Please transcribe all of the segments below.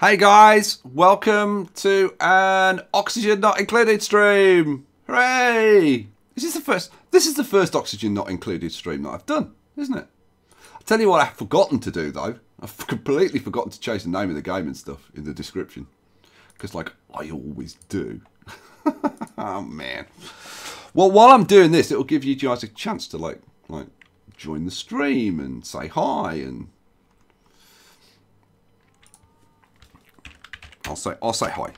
Hey guys, welcome to an Oxygen Not Included stream. Hooray! This is the first Oxygen Not Included stream that I've done, isn't it? I'll tell you what I've forgotten to do though. I've completely forgotten to change the name of the game and stuff in the description. Because like I always do. Oh man. Well, while I'm doing this, it'll give you guys a chance to like join the stream and say hi and I'll say hi.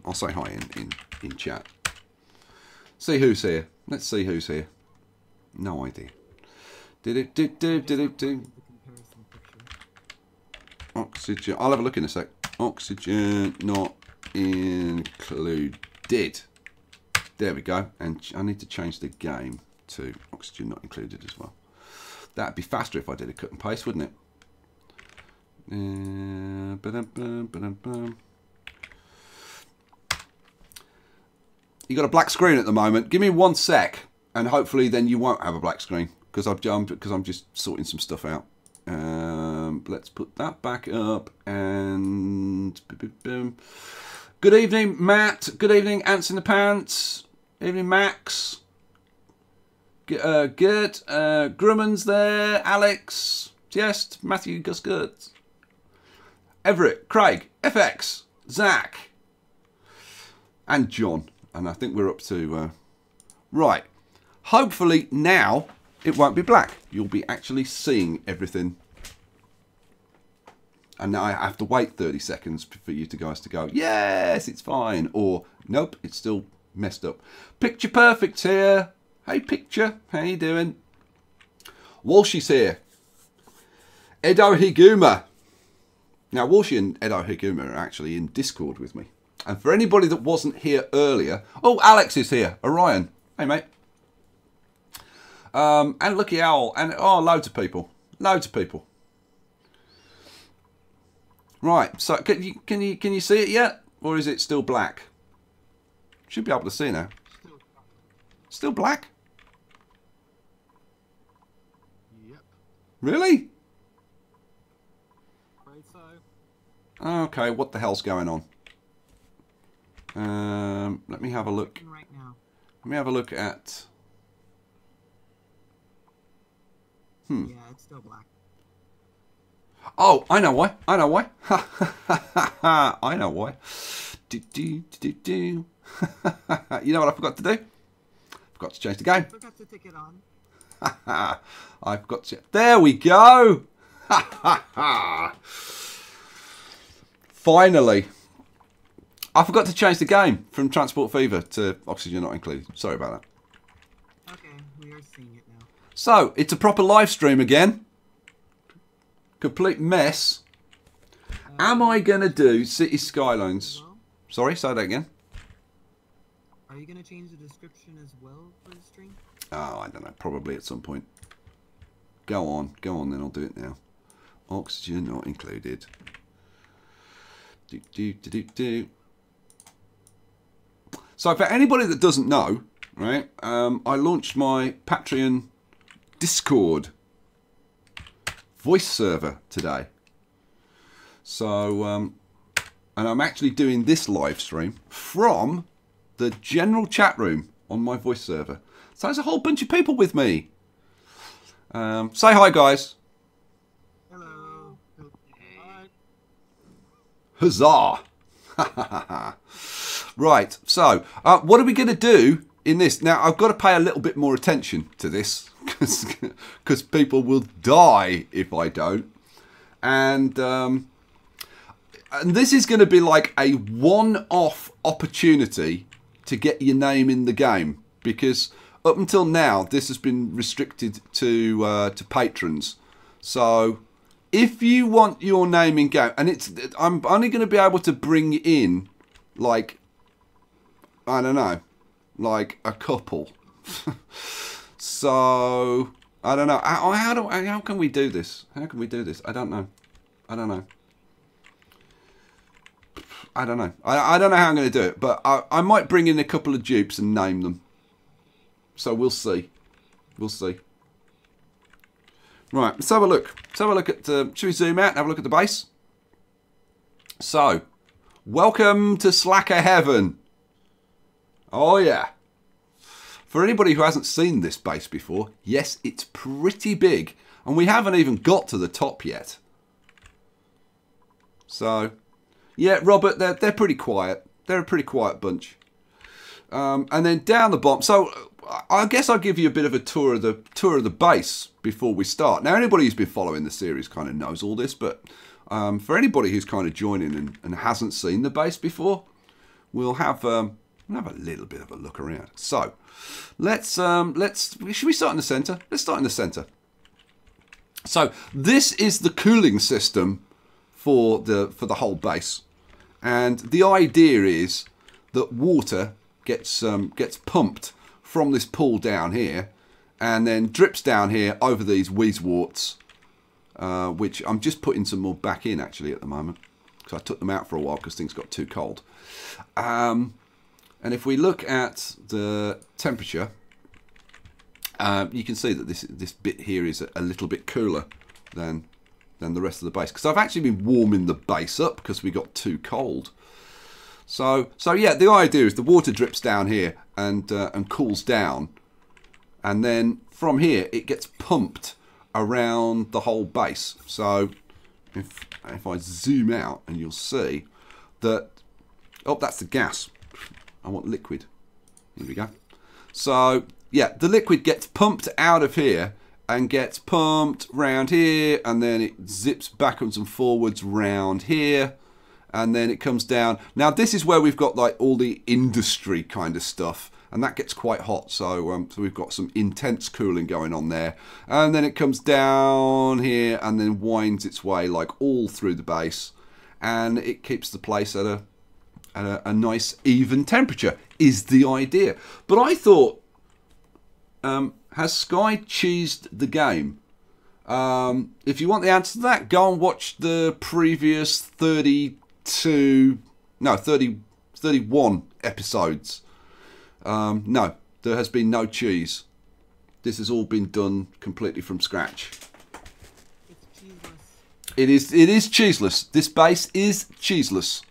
I'll say hi in chat. See who's here. Let's see who's here. No idea. Oxygen. I'll have a look in a sec. Oxygen not included. There we go. And I need to change the game to Oxygen Not Included as well. That'd be faster if I did a cut and paste, wouldn't it? You got a black screen at the moment. Give me 1 sec, and hopefully then you won't have a black screen because I'm just sorting some stuff out. Let's put that back up and boom. Good evening, Matt. Good evening, Ants in the Pants. Evening, Max. Good. Grumman's there. Alex. Yes. Matthew. Gus Good. Everett. Craig. FX. Zach. And John. And I think we're up to... right. Hopefully now it won't be black. You'll be actually seeing everything. And now I have to wait 30 seconds for you guys to go, yes, it's fine. Or, nope, it's still messed up. Picture Perfect here. Hey, Picture. How you doing? Walshy's here. Edo Higuma. Now, Walshy and Edo Higuma are actually in Discord with me. And for anybody that wasn't here earlier... Oh, Alex is here. Orion. Hey, mate. And Lucky Owl. And, oh, loads of people. Loads of people. Right. So, can you see it yet? Or is it still black? Should be able to see now. Still black? Yep. Really? Right, so. Okay, what the hell's going on? Let me have a look. Right now. Let me have a look at... Yeah, it's still black. Oh, I know why. I know why. I know why. You know what I forgot to do? Forgot to change the game. Forgot to take it on. I've got to... There we go. Finally. I forgot to change the game from Transport Fever to Oxygen Not Included. Sorry about that. Okay, we are seeing it now. So, it's a proper live stream again. Complete mess. Am I going to do City Skylines? Well? Sorry, say that again. Are you going to change the description as well for the stream? Oh, I don't know. Probably at some point. Go on, then I'll do it now. Oxygen Not Included. So for anybody that doesn't know, right, I launched my Patreon Discord voice server today. So, and I'm actually doing this live stream from the general chat room on my voice server. So there's a whole bunch of people with me. Say hi, guys. Hello. Hi. Huzzah! Right, so what are we going to do in this? Now, I've got to pay a little bit more attention to this because people will die if I don't. And this is going to be like a one-off opportunity to get your name in the game because up until now, this has been restricted to patrons. So if you want your name in game, and I'm only going to be able to bring in like, I don't know, like a couple. So I don't know. How can we do this? How can we do this? I don't know. I don't know. I don't know. I don't know how I'm going to do it, but I might bring in a couple of dupes and name them. So we'll see. We'll see. Right, let's have a look. Let's have a look at. Should we zoom out and have a look at the base? So Welcome to Slacker Heaven. Oh yeah. For anybody who hasn't seen this base before, yes, it's pretty big. And we haven't even got to the top yet. So, yeah, Robert, they're pretty quiet. They're a pretty quiet bunch. And then down the bottom. So, I guess I'll give you a bit of a tour of the base before we start. Now, anybody who's been following the series kind of knows all this, but for anybody who's kind of joining and hasn't seen the base before, we'll have a little bit of a look around. So, should we start in the center? Let's start in the center. So, this is the cooling system for the whole base, and the idea is that water gets pumped from this pool down here, and then drips down here over these wheezeworts, which I'm just putting some more back in actually at the moment, because I took them out for a while because things got too cold. And if we look at the temperature, you can see that this bit here is a little bit cooler than the rest of the base, because I've actually been warming the base up because we got too cold. So yeah, the idea is the water drips down here and cools down, and then from here it gets pumped around the whole base. So if I zoom out, and you'll see that, oh, that's the gas. I want liquid. Here we go. So yeah, the liquid gets pumped out of here and gets pumped round here, and then it zips backwards and forwards round here, and then it comes down. Now this is where we've got like all the industry kind of stuff, and that gets quite hot. So we've got some intense cooling going on there, and then it comes down here and then winds its way like all through the base, and it keeps the place at a nice even temperature is the idea. But I thought, has Sky cheesed the game? If you want the answer to that, go and watch the previous 31 episodes. No, there has been no cheese. This has all been done completely from scratch. It's cheeseless. It is cheeseless. This base is cheeseless.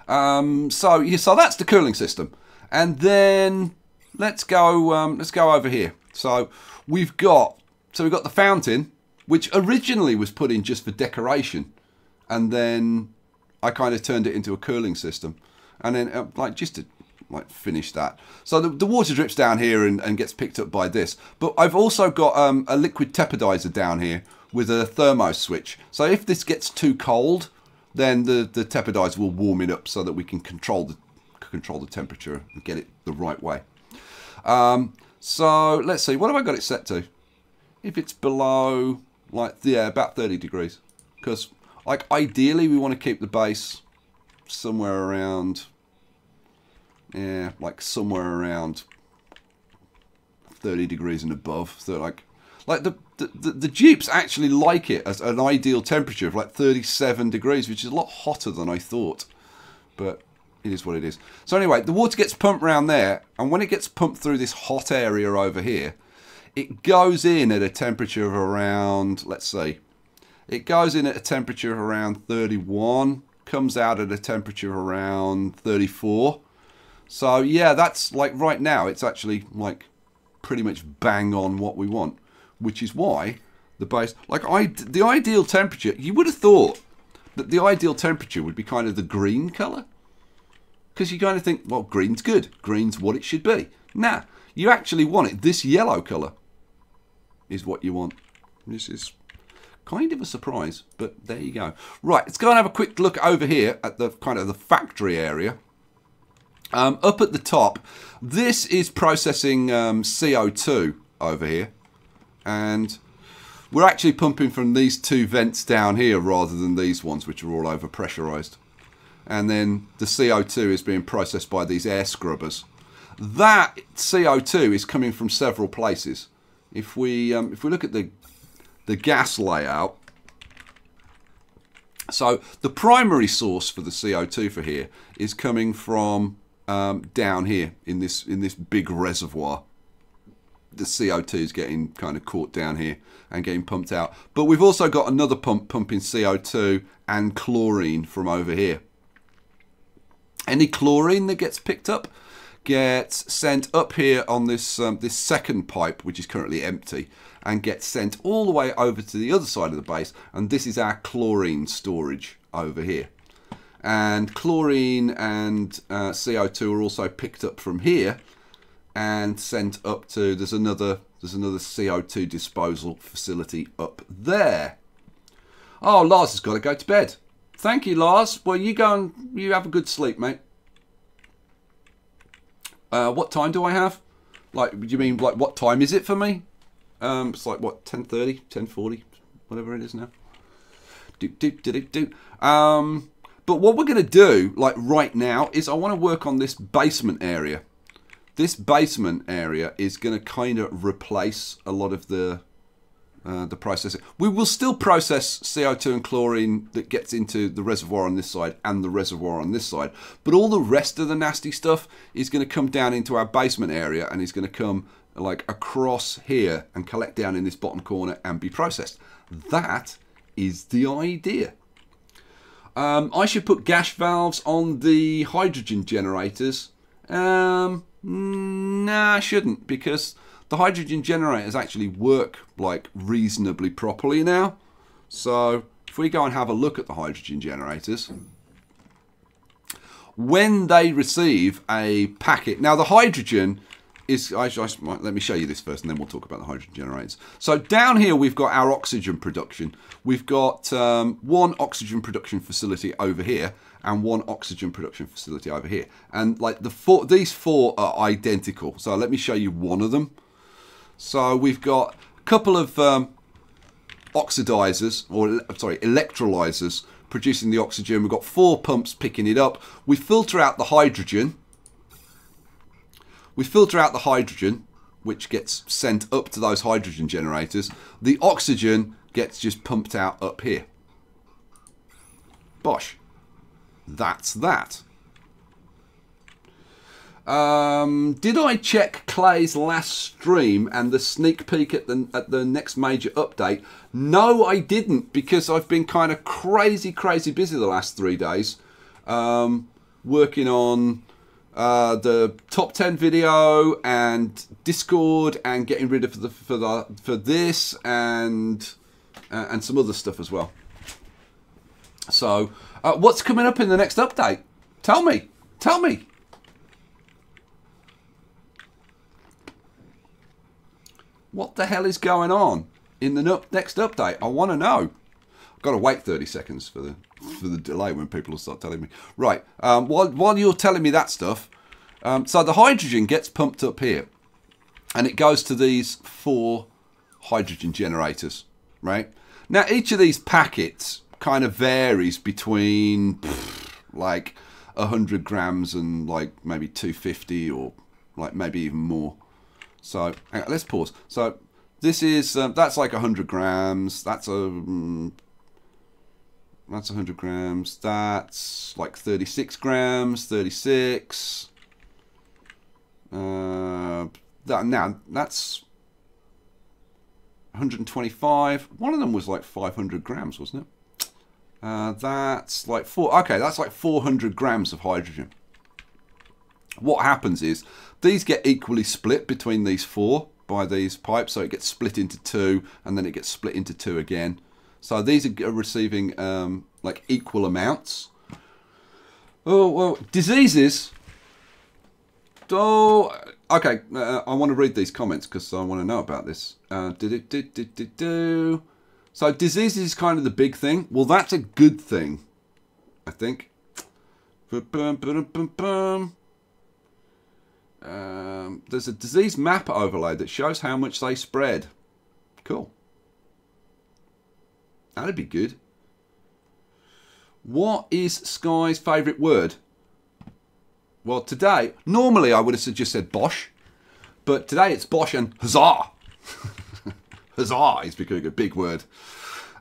So that's the cooling system, and then let's go over here. So we've got the fountain, which originally was put in just for decoration, and then I kind of turned it into a cooling system, and then just to finish that. So the water drips down here and gets picked up by this, but I've also got a liquid teporizer down here with a thermo switch. So if this gets too cold, then the teporizer will warm it up so that we can control the temperature and get it the right way. So let's see, what have I got it set to? If it's below, about 30 degrees, because ideally we want to keep the base somewhere around, somewhere around 30 degrees and above. So the dupes actually like it as an ideal temperature of 37 degrees, which is a lot hotter than I thought, but it is what it is. So anyway, the water gets pumped around there, and when it gets pumped through this hot area over here, it goes in at a temperature of around, let's see, it goes in at a temperature of around 31, comes out at a temperature of around 34. So yeah, that's right now, it's actually pretty much bang on what we want, which is why the base, the ideal temperature, you would have thought that the ideal temperature would be kind of the green colour. Because you kind of think, well, green's good. Green's what it should be. Nah, you actually want it. This yellow colour is what you want. This is kind of a surprise, but there you go. Right, let's go and have a quick look over here at the kind of the factory area. Up at the top, this is processing CO2 over here. And we're actually pumping from these two vents down here rather than these ones, which are all over pressurized. And then the CO2 is being processed by these air scrubbers. That CO2 is coming from several places. If we look at the gas layout, so the primary source for the CO2 for here is coming from down here in this big reservoir. The CO2 is getting kind of caught down here and getting pumped out. But we've also got another pump pumping CO2 and chlorine from over here. Any chlorine that gets picked up gets sent up here on this this second pipe, which is currently empty, and gets sent all the way over to the other side of the base, and this is our chlorine storage over here. And chlorine and CO2 are also picked up from here and sent up to, there's another CO2 disposal facility up there. Oh, Lars has got to go to bed. Thank you, Lars. Well, you go and you have a good sleep, mate. What time do I have? Like, do you mean like what time is it for me? It's like what, 10:30, 10:40, whatever it is now. But what we're going to do, like right now, is I want to work on this basement area. This basement area is going to kind of replace a lot of the processing. We will still process CO2 and chlorine that gets into the reservoir on this side and the reservoir on this side, but all the rest of the nasty stuff is going to come down into our basement area and is going to come like across here and collect down in this bottom corner and be processed. That is the idea. I should put gas valves on the hydrogen generators. Nah, I shouldn't, because the hydrogen generators actually work like reasonably properly now. So if we go and have a look at the hydrogen generators, when they receive a packet, now the hydrogen is, let me show you this first and then we'll talk about the hydrogen generators. So down here we've got our oxygen production. We've got one oxygen production facility over here and one oxygen production facility over here. And like these four are identical. So let me show you one of them. So we've got a couple of oxidizers, or sorry, electrolyzers producing the oxygen. We've got 4 pumps picking it up. We filter out the hydrogen. We filter out the hydrogen, which gets sent up to those hydrogen generators. The oxygen gets just pumped out up here. Bosh. That's that. Did I check Clay's last stream and the sneak peek at the next major update? No, I didn't, because I've been kind of crazy busy the last 3 days, working on the top 10 video and Discord and getting rid of for this and some other stuff as well. So what's coming up in the next update? Tell me. What the hell is going on in the next update? I want to know. I've got to wait 30 seconds for the delay when people will start telling me. Right, while you're telling me that stuff, so the hydrogen gets pumped up here, and it goes to these 4 hydrogen generators, right? Now, each of these packets kind of varies between like 100 grams and like maybe 250 or like maybe even more. So hang on, let's pause. So this is that's like 100 grams. That's 100 grams. That's like 36 grams. 36. Now that's 125. One of them was like 500 grams, wasn't it? That's like that's like 400 grams of hydrogen. What happens is these get equally split between these 4 by these pipes, so it gets split into 2 and then it gets split into 2 again. So these are receiving like equal amounts. Oh well, diseases. Oh, okay. I want to read these comments because I want to know about this. So diseases is kind of the big thing. Well, that's a good thing, I think. There's a disease map overlay that shows how much they spread. Cool. That'd be good. What is Sky's favourite word? Well, today, normally I would have just said Bosh, but today it's Bosh and Huzzah. Huzzah is becoming a big word.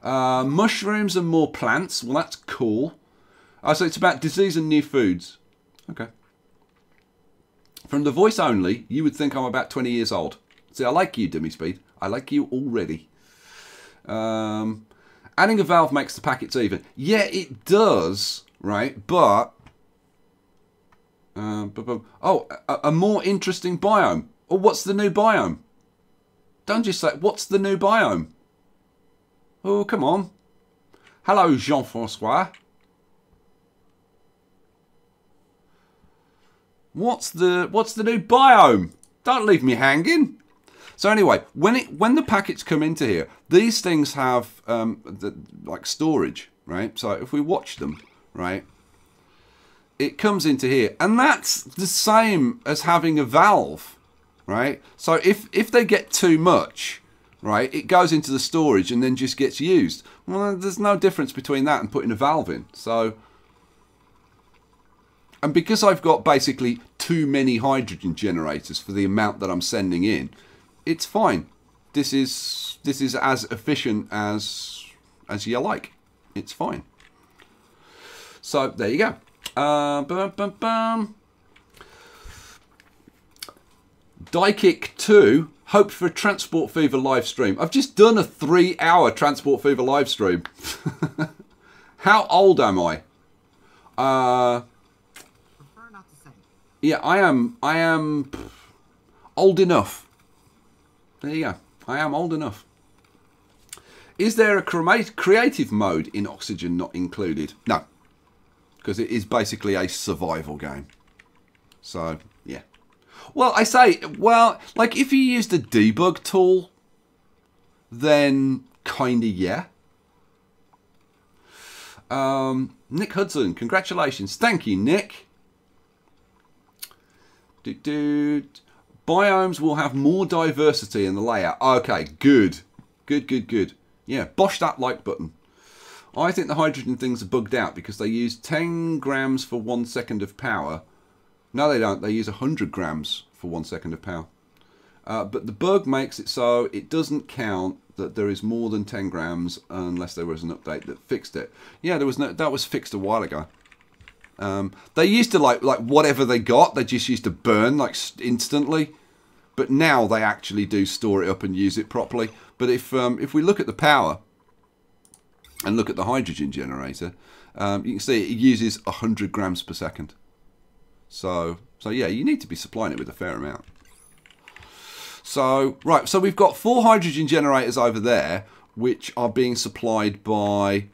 Mushrooms and more plants. Well, that's cool. So it's about disease and new foods. Okay. From the voice only, you would think I'm about 20 years old. See, I like you, Dummy Speed. I like you already. Adding a valve makes the packets even. Yeah, it does, right? But Oh, a more interesting biome. Or what's the new biome? Don't just say, what's the new biome? Oh, come on. Hello, Jean-Francois. What's the new biome? Don't leave me hanging. So anyway, when the packets come into here, these things have like storage, right? So if we watch them, right, it comes into here, and that's the same as having a valve, right? So if they get too much, right, it goes into the storage and then just gets used. Well, there's no difference between that and putting a valve in. So, and because I've got basically too many hydrogen generators for the amount that I'm sending in, it's fine. This is as efficient as you like. It's fine. So there you go. Diekick 2 hoped for a Transport Fever live stream. I've just done a 3-hour Transport Fever live stream. How old am I? Prefer not to say. Yeah, I am old enough. There you go. I am old enough. Is there a creative mode in Oxygen not included? No. Because it is basically a survival game. So, yeah. Well, I say, well, like if you use the debug tool, then kinda yeah. Nick Hudson, congratulations. Thank you, Nick. Biomes will have more diversity in the layout. Okay, good. Good. Yeah, bosh that like button. I think the hydrogen things are bugged out because they use 10 grams for 1 second of power. No, they don't. They use 100 grams for 1 second of power. But the bug makes it so it doesn't count that there is more than 10 grams unless there was an update that fixed it. Yeah, there was no. That was fixed a while ago. They used to like whatever they got, they just used to burn like instantly. But now they actually do store it up and use it properly. But if we look at the power and look at the hydrogen generator, you can see it uses 100 grams per second. So yeah, you need to be supplying it with a fair amount. So, right, so we've got 4 hydrogen generators over there, which are being supplied by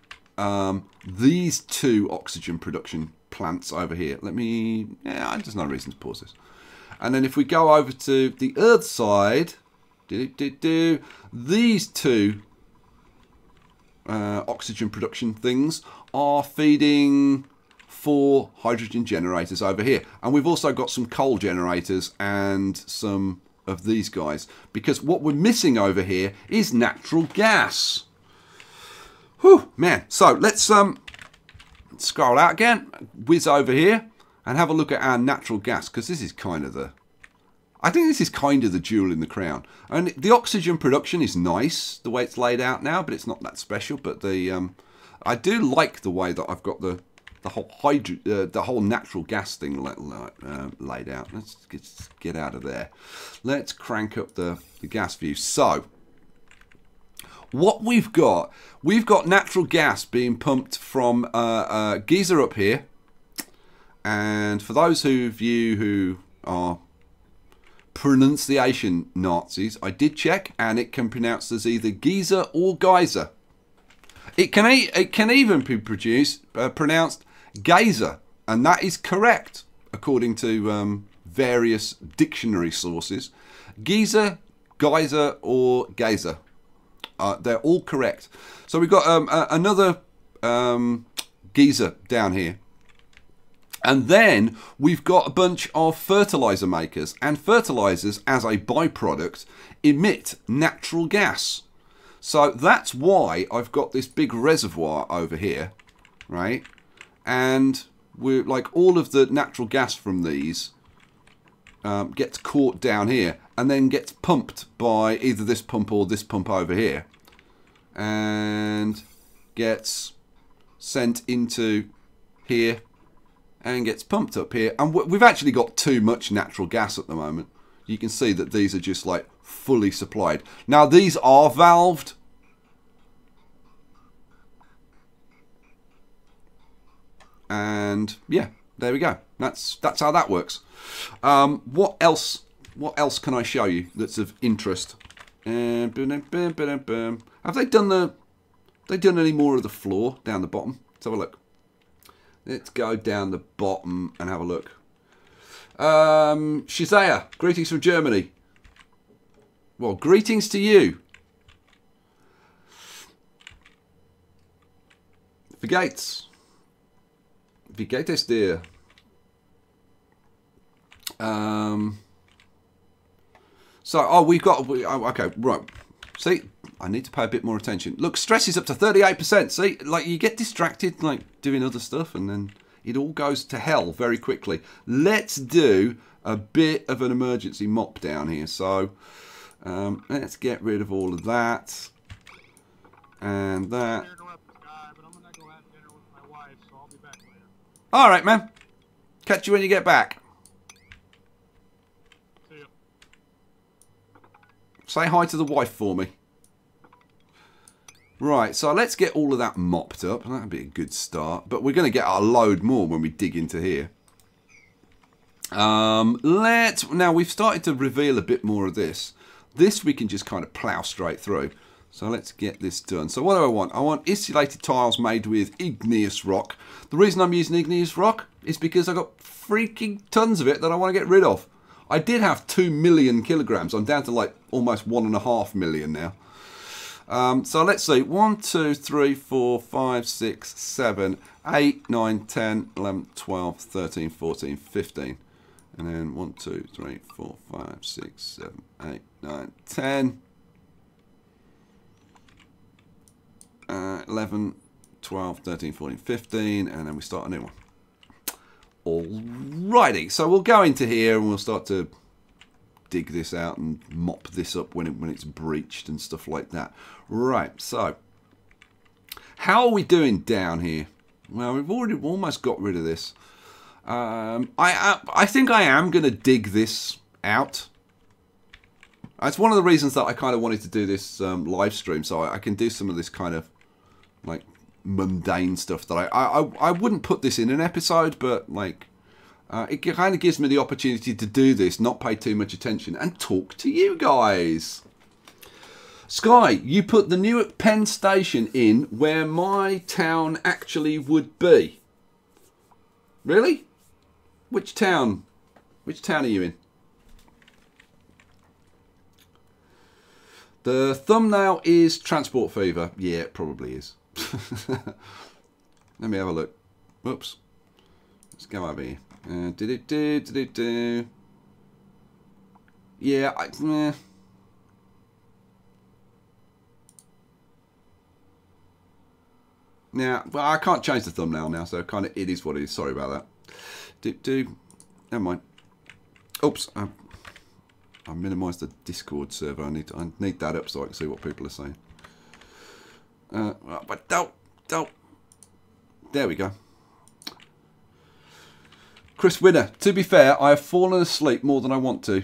these 2 oxygen production plants over here. There's no reason to pause this. And then if we go over to the Earth side, these 2 oxygen production things are feeding 4 hydrogen generators over here. And we've also got some coal generators and some of these guys, because what we're missing over here is natural gas. Whew, man. So let's scroll out again, whiz over here, and have a look at our natural gas, because this is kind of the... I think this is kind of the jewel in the crown. And the oxygen production is nice, the way it's laid out now, but it's not that special. But the I do like the way that I've got the whole natural gas thing laid out. Let's get out of there. Let's crank up the gas view. So, what we've got natural gas being pumped from a geyser up here. And for those of you who are pronunciation Nazis, I did check, and it can be pronounced as either geyser or geyser. It can even be pronounced geyser, and that is correct according to various dictionary sources. Geyser, geyser, or geyser. They're all correct. So we've got another geyser down here. And then we've got a bunch of fertilizer makers, and fertilizers as a byproduct emit natural gas. So that's why I've got this big reservoir over here, right? And we're like all of the natural gas from these gets caught down here and then gets pumped by either this pump or this pump over here, and gets sent into here and gets pumped up here. And we've actually got too much natural gas at the moment. You can see that these are just like fully supplied. Now these are valved. And yeah, there we go. That's how that works. What else? What else can I show you that's of interest? Have they done any more of the floor down the bottom? Let's have a look. Let's go down the bottom and have a look. Shazaya, greetings from Germany. Well, greetings to you. Wie geht's? Wie geht es dir? So, we've got... okay, right. See, I need to pay a bit more attention. Look, stress is up to 38%. See, like, you get distracted, like, doing other stuff, and then it all goes to hell very quickly. Let's do a bit of an emergency mop down here. So, let's get rid of all of that. And that. All right, man. Catch you when you get back. See ya. Say hi to the wife for me. Right, so let's get all of that mopped up. That'd be a good start. But we're going to get a load more when we dig into here. Now we've started to reveal a bit more of this. This we can just kind of plow straight through. So let's get this done. So what do I want? I want insulated tiles made with igneous rock. The reason I'm using igneous rock is because I've got freaking tons of it that I want to get rid of. I did have 2 million kilograms. I'm down to like almost 1.5 million now. So let's see. 1, 2, 3, 4, 5, 6, 7, 8, 9, 10, 11, 12, 13, 14, 15. And then 1, 2, 3, 4, 5, 6, 7, 8, 9, 10. 11, 12, 13, 14, 15, and then we start a new one. Alrighty, so we'll go into here and we'll start to dig this out and mop this up when it's breached and stuff like that. Right, so how are we doing down here? Well, we've already almost got rid of this. I think I am going to dig this out. It's one of the reasons that I kind of wanted to do this live stream, so I can do some of this kind of like mundane stuff that I wouldn't put this in an episode, but like it kind of gives me the opportunity to do this, not pay too much attention, and talk to you guys. Sky, you put the new Penn Station in where my town actually would be. Really? Which town? Which town are you in? The thumbnail is Transport Fever. Yeah, it probably is. Let me have a look. Whoops. Let's go over here. Yeah, Now, well, I can't change the thumbnail now, so kind of it is what it is. Sorry about that. Never mind. Oops. I minimised the Discord server. I need that up so I can see what people are saying. But don't. There we go. Chris Winner. To be fair, I have fallen asleep more than I want to.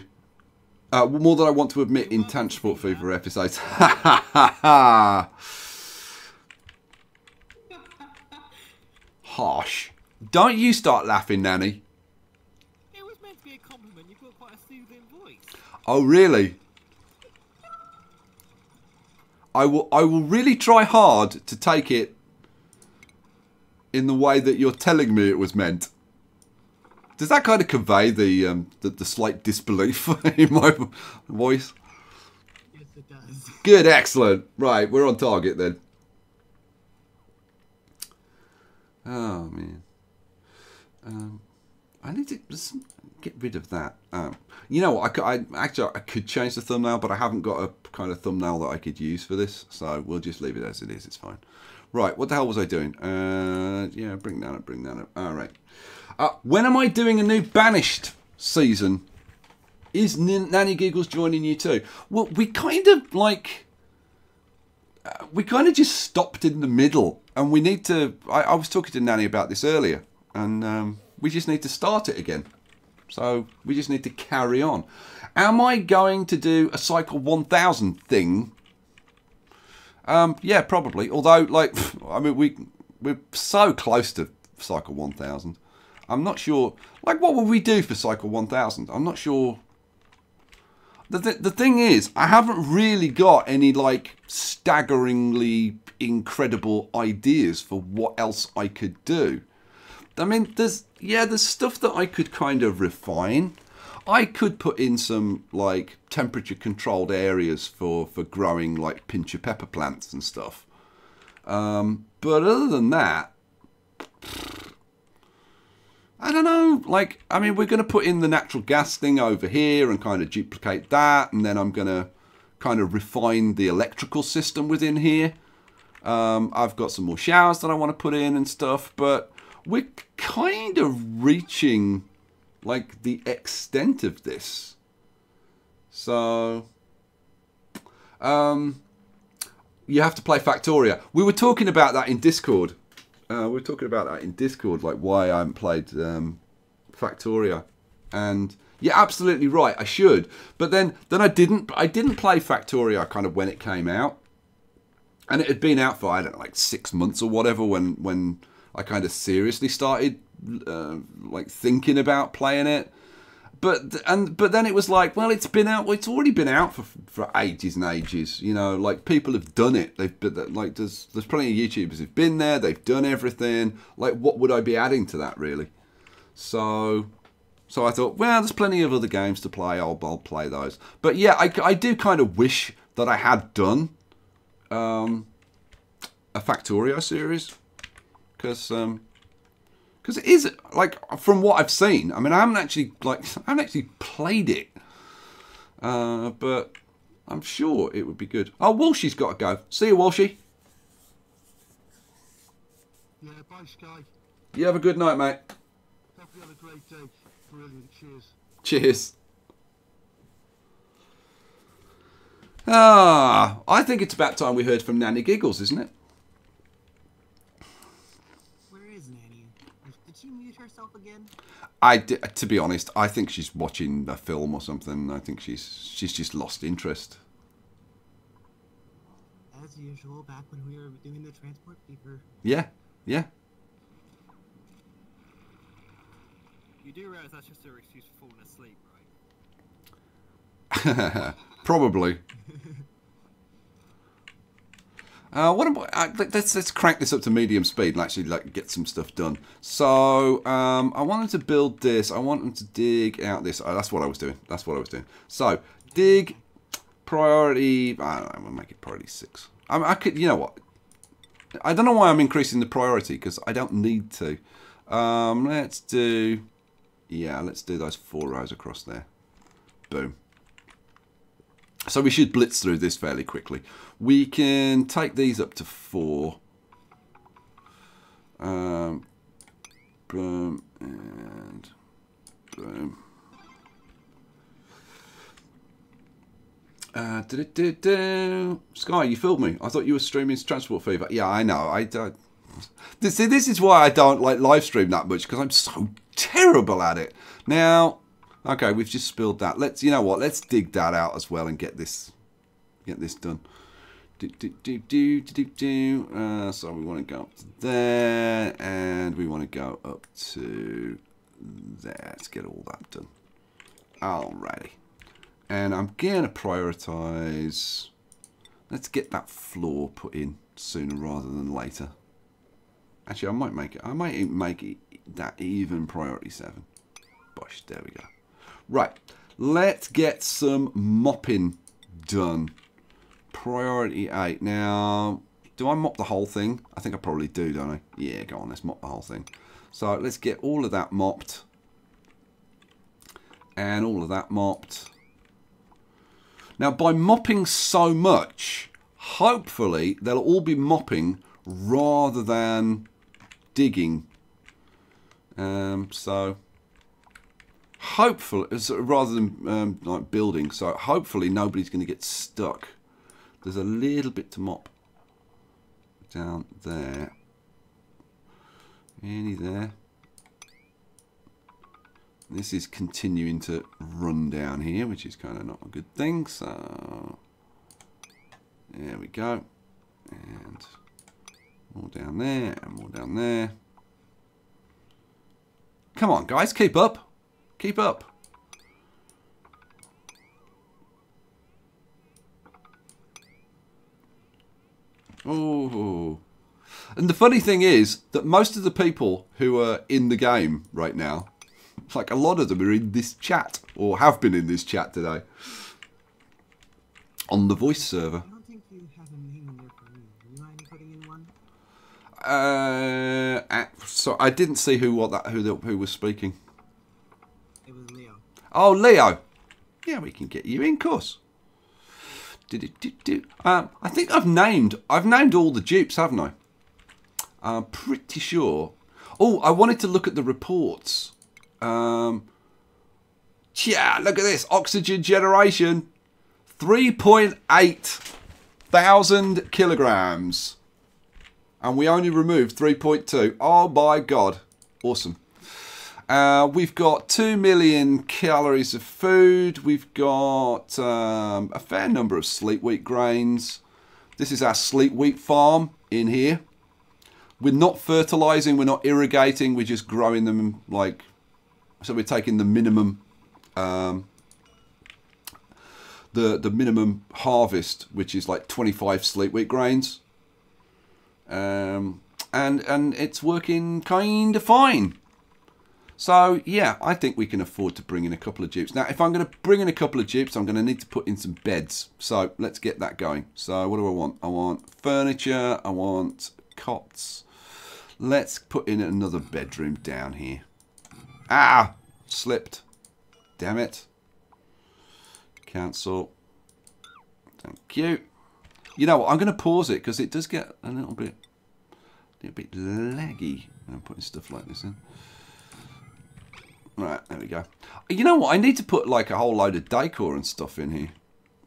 More than I want to admit in Transport Fever episodes. Ha ha ha ha. Harsh. Don't you start laughing, Nanny. It was meant to be a compliment. You've got quite a soothing voice. Oh, really? I will really try hard to take it in the way that you're telling me it was meant. Does that kind of convey the slight disbelief in my voice? Yes, it does. Good, excellent. Right, we're on target then. Oh man, I need to just get rid of that. You know what? I could change the thumbnail, but I haven't got a kind of thumbnail that I could use for this, so we'll just leave it as it is. It's fine. Right, what the hell was I doing? Yeah, bring that up. All right. When am I doing a new Banished season? Is Nanny Giggles joining you too? Well, we kind of like. We kind of just stopped in the middle, and we need to. I was talking to Nanny about this earlier, and we just need to start it again. So we just need to carry on. Am I going to do a cycle 1000 thing? Yeah, probably. Although, like, I mean, we're so close to cycle 1000. I'm not sure. Like, what would we do for Cycle 1000? I'm not sure. The thing is, I haven't really got any, like, staggeringly incredible ideas for what else I could do. I mean, there's stuff that I could kind of refine. I could put in some, like, temperature-controlled areas for growing, like, pinch of pepper plants and stuff. But other than that, I don't know. Like, I mean, we're going to put in the natural gas thing over here and kind of duplicate that. And then I'm going to kind of refine the electrical system within here. I've got some more showers that I want to put in and stuff. But we're kind of reaching, like, the extent of this. So, you have to play Factoria. We were talking about that in Discord. Like why I haven't played Factoria. And you're absolutely right, I should. But then I didn't play Factoria kind of when it came out. And it had been out for, I don't know, like 6 months or whatever when I kind of seriously started like thinking about playing it. But then it was like, well, it's already been out for ages and ages. You know, like people have done it. Like there's plenty of YouTubers who've been there. They've done everything. Like, what would I be adding to that really? So I thought, well, there's plenty of other games to play. I'll play those. But yeah, I do kind of wish that I had done a Factorio series because it is, like, from what I've seen. I mean, I haven't actually played it, but I'm sure it would be good. Oh, Walshy's got to go. See you, Walshy. Yeah, bye, Sky. You have a good night, mate. Hope you have a great day. Brilliant. Cheers. Cheers. I think it's about time we heard from Nanny Giggles, isn't it? Did she mute herself again? To be honest, I think she's watching a film or something. I think she's just lost interest. As usual, back when we were doing the transport paper. Yeah. You do realize that's just her excuse for falling asleep, right? Probably. Let's crank this up to medium speed and actually like get some stuff done. So I wanted to build this. I wanted to dig out this. Oh, that's what I was doing. So dig priority. I don't know. I'm gonna make it priority 6. I could. You know what? I don't know why I'm increasing the priority because I don't need to. Let's do. Yeah, let's do those 4 rows across there. Boom. So we should blitz through this fairly quickly. We can take these up to 4. Boom and boom. Sky, you fooled me. I thought you were streaming Transport Fever. Yeah, I know. I don't. See, this is why I don't like live stream that much because I'm so terrible at it. Now. Okay, we've just spilled that. Let's, you know what? Let's dig that out as well and get this done. So we want to go up to there, and we want to go up to there. Let's get all that done. Alrighty. And I'm gonna prioritize. Let's get that floor put in sooner rather than later. Actually, I might make it. I might make it that even priority 7. Bosh. There we go. Right, let's get some mopping done. Priority 8. Now, do I mop the whole thing? I think I probably do, don't I? Yeah, go on, let's mop the whole thing. So let's get all of that mopped. And all of that mopped. Now, by mopping so much, hopefully they'll all be mopping rather than digging. So... hopefully, rather than like building, so hopefully nobody's going to get stuck. There's a little bit to mop down there. Any there. This is continuing to run down here, which is kind of not a good thing. So there we go, and more down there, and more down there. Come on, guys, keep up. Keep up. Oh. And the funny thing is that most of the people who are in the game right now, like a lot of them are in this chat, or have been in this chat today. On the voice server. I don't think you have a name in there for me. Do you mind putting in one? So I didn't see who was speaking. It was Leo. Oh, Leo. Yeah, we can get you in, course. I think I've named all the dupes, haven't I? I'm pretty sure. Oh, I wanted to look at the reports. Yeah, look at this. Oxygen generation. 3.8 thousand kilograms. And we only removed 3.2. Oh my god. Awesome. We've got 2 million calories of food. We've got a fair number of sleep wheat grains. This is our sleep wheat farm in here. We're not fertilizing, we're not irrigating, we're just growing them like... So we're taking the minimum... the minimum harvest, which is like 25 sleep wheat grains. And it's working kind of fine. So, yeah, I think we can afford to bring in a couple of dupes. Now, if I'm going to bring in a couple of dupes, I'm going to need to put in some beds. So, let's get that going. So, what do I want? I want furniture. I want cots. Let's put in another bedroom down here. Ah! Slipped. Damn it. Cancel. Thank you. You know what? I'm going to pause it because it does get a little bit laggy when I'm putting stuff like this in. Right, there we go. You know what? I need to put like a whole load of decor and stuff in here.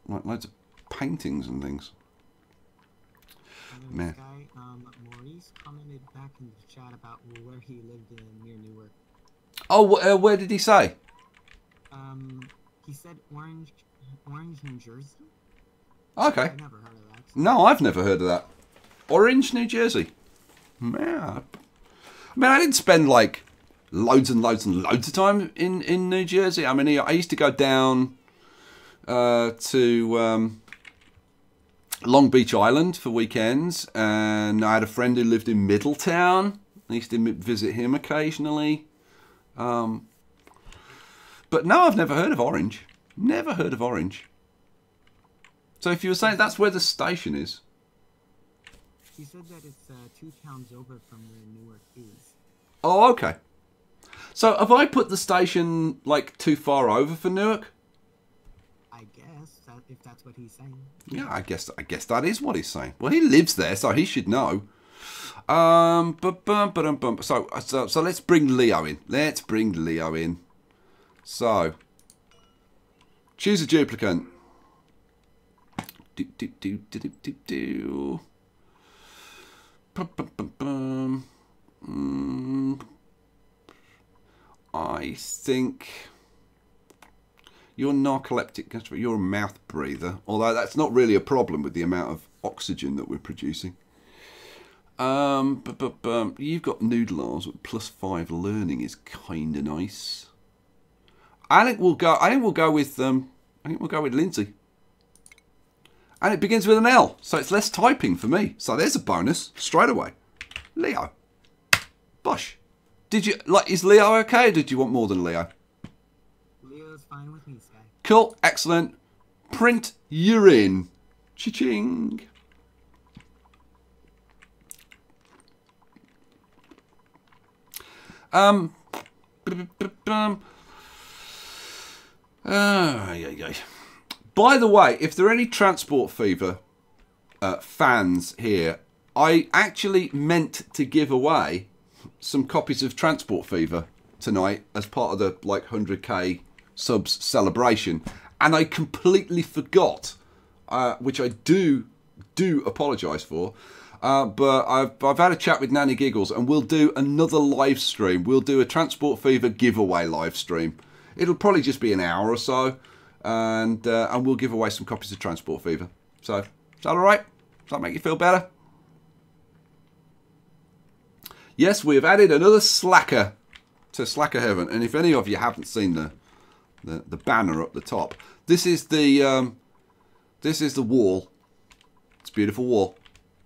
Like loads of paintings and things. Man. Maurice commented back in the chat about where he lived near Newark. Oh, where did he say? He said Orange, New Jersey. Okay. I've never heard of that. No, I've never heard of that. Orange, New Jersey. Yeah. I mean, I didn't spend like loads and loads and loads of time in New Jersey. I mean, I used to go down to Long Beach Island for weekends, and I had a friend who lived in Middletown. I used to visit him occasionally. But no, I've never heard of Orange. Never heard of Orange. So if you were saying that's where the station is. He said that it's 2 towns over from where Newark is. Oh, okay. So have I put the station like too far over for Newark? I guess, if that's what he's saying. Yeah, I guess that is what he's saying. Well, he lives there, so he should know. So let's bring Leo in. Let's bring Leo in. So choose a duplicant. I think you're narcoleptic. You're a mouth breather. Although that's not really a problem with the amount of oxygen that we're producing. You've got noodles with +5 learning is kind of nice. I think we'll go with Lindsay. And it begins with an L, so it's less typing for me. So there's a bonus straight away. Leo. Bosh. Is Leo okay, or did you want more than Leo? Leo's fine with me, Sky. Cool, excellent. Print, you're in. Cha-ching. By the way, if there are any Transport Fever fans here, I actually meant to give away some copies of Transport Fever tonight as part of the like 100k subs celebration, and I completely forgot, which I do apologise for. But I've had a chat with Nanny Giggles, and we'll do another live stream. We'll do a Transport Fever giveaway live stream. It'll probably just be an hour or so, and we'll give away some copies of Transport Fever. So, is that all right? Does that make you feel better? Yes, we have added another slacker says Slacker Heaven. And if any of you haven't seen the banner up the top, this is the wall. It's a beautiful wall.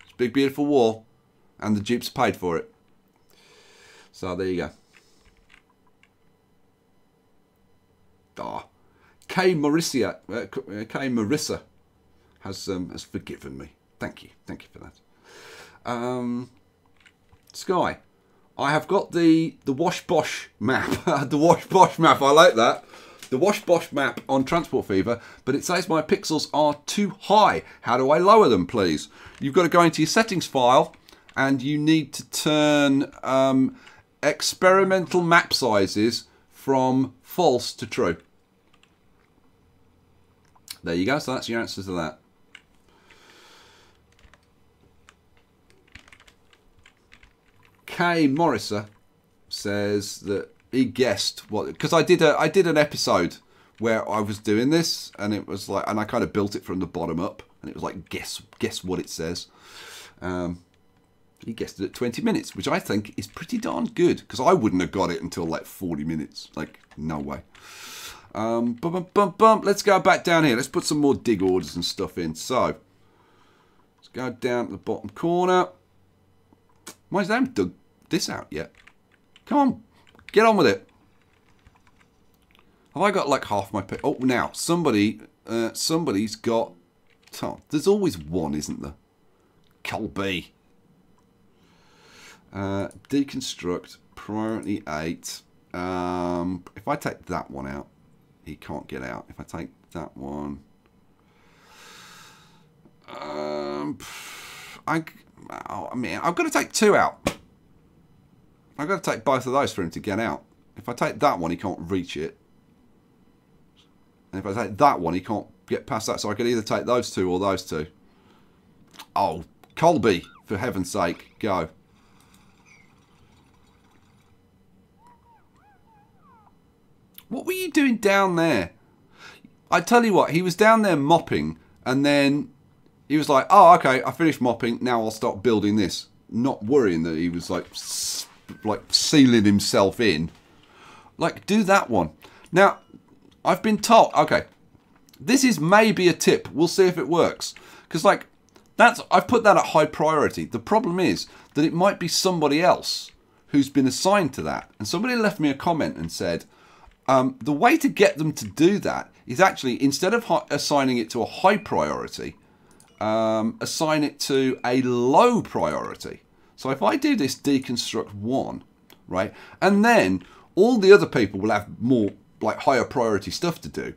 It's a big, beautiful wall. And the Jeeps paid for it. So there you go. Ah, K Marissa has forgiven me. Thank you for that. Sky, I have got the Wash Bosh map. The Wash Bosh map. I like that. The Wash Bosh map on Transport Fever, but it says my pixels are too high. How do I lower them, please? You've got to go into your settings file, and you need to turn experimental map sizes from false to true. There you go. So that's your answer to that. K Morrison says that he guessed what, because I did an episode where I was doing this, and it was like, and I kind of built it from the bottom up, and it was like guess what it says. He guessed it at 20 minutes, which I think is pretty darn good, because I wouldn't have got it until like 40 minutes. Like, no way. Let's go back down here. Let's put some more dig orders and stuff in. So, let's go down to the bottom corner. Why they haven't dug this out yet? Come on, get on with it. Have I got like half my... Oh, now, somebody's got... Oh, there's always one, isn't there? Colby. Deconstruct, priority 8. If I take that one out, he can't get out. If I take that one... I mean, I've got to take 2 out. I've got to take both of those for him to get out. If I take that one, he can't reach it. And if I take that one, he can't get past that. So I could either take those 2 or those 2. Oh, Colby, for heaven's sake, go. What were you doing down there? I tell you what, he was down there mopping, and then he was like, oh, okay, I finished mopping, now I'll start building this. Not worrying that he was like sealing himself in. Like, do that one. Now, I've been told, okay, this is maybe a tip. We'll see if it works. Because, like, I've put that at high priority. The problem is that it might be somebody else who's been assigned to that. And somebody left me a comment and said, the way to get them to do that is actually, instead of assigning it to a high priority, assign it to a low priority. So if I do this deconstruct 1, right, and then all the other people will have more, like, higher priority stuff to do.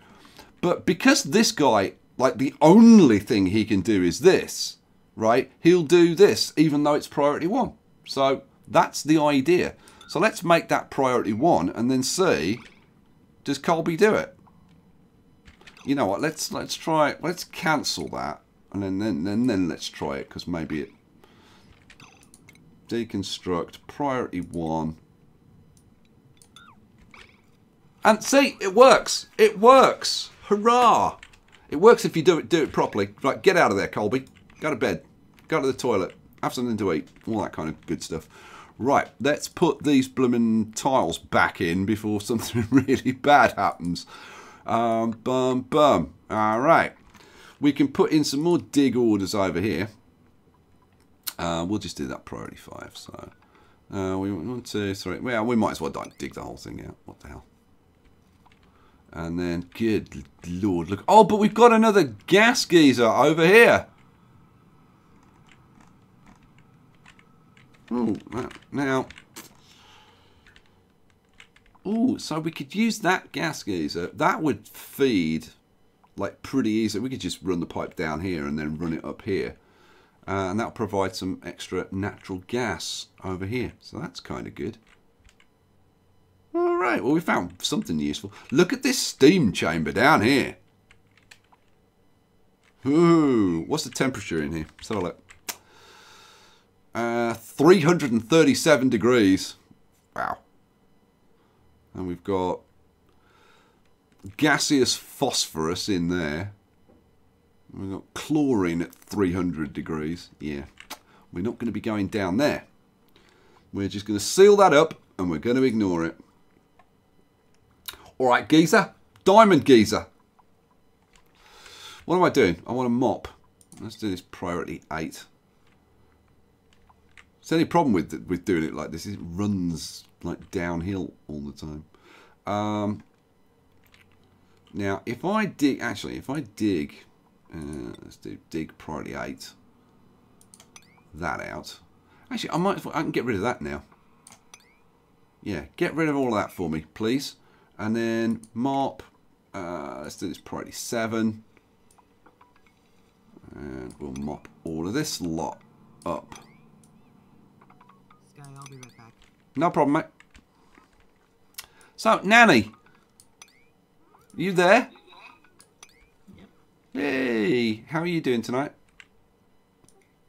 But because this guy, like, the only thing he can do is this, right, he'll do this even though it's priority 1. So that's the idea. So let's make that priority 1 and then see, does Colby do it? You know what, let's try, let's cancel that. And then let's try it, because maybe it... Deconstruct, priority 1. And see, it works. It works. Hurrah. It works if you do it properly. Right, get out of there, Colby. Go to bed. Go to the toilet. Have something to eat. All that kind of good stuff. Right, let's put these blooming tiles back in before something really bad happens. All right. We can put in some more dig orders over here. We'll just do that priority 5. So we 1, 2, 3. Well, we might as well dig the whole thing out. What the hell? And then, good lord, look. Oh, but we've got another gas geyser over here. Oh, now. Oh, so we could use that gas geyser. That would feed, like, pretty easy. We could just run the pipe down here and then run it up here. And that'll provide some extra natural gas over here. So that's kind of good. All right, well, we found something useful. Look at this steam chamber down here. Ooh, what's the temperature in here? Let's have a look. 337 degrees. Wow. And we've got gaseous phosphorus in there. We've got chlorine at 300 degrees. Yeah, we're not going to be going down there. We're just going to seal that up and we're going to ignore it. All right, geezer. Diamond geezer. What am I doing? I want to mop. Let's do this priority 8. It's the only problem with doing it like this is it runs like downhill all the time. Now, if I dig, let's do dig priority 8. That out. Actually, I can get rid of that now. Yeah, get rid of all of that for me, please. And then mop. Let's do this priority 7. And we'll mop all of this lot up. Sky, I'll be right back. No problem, mate. So, Nanny. You there? Yep. Hey, how are you doing tonight?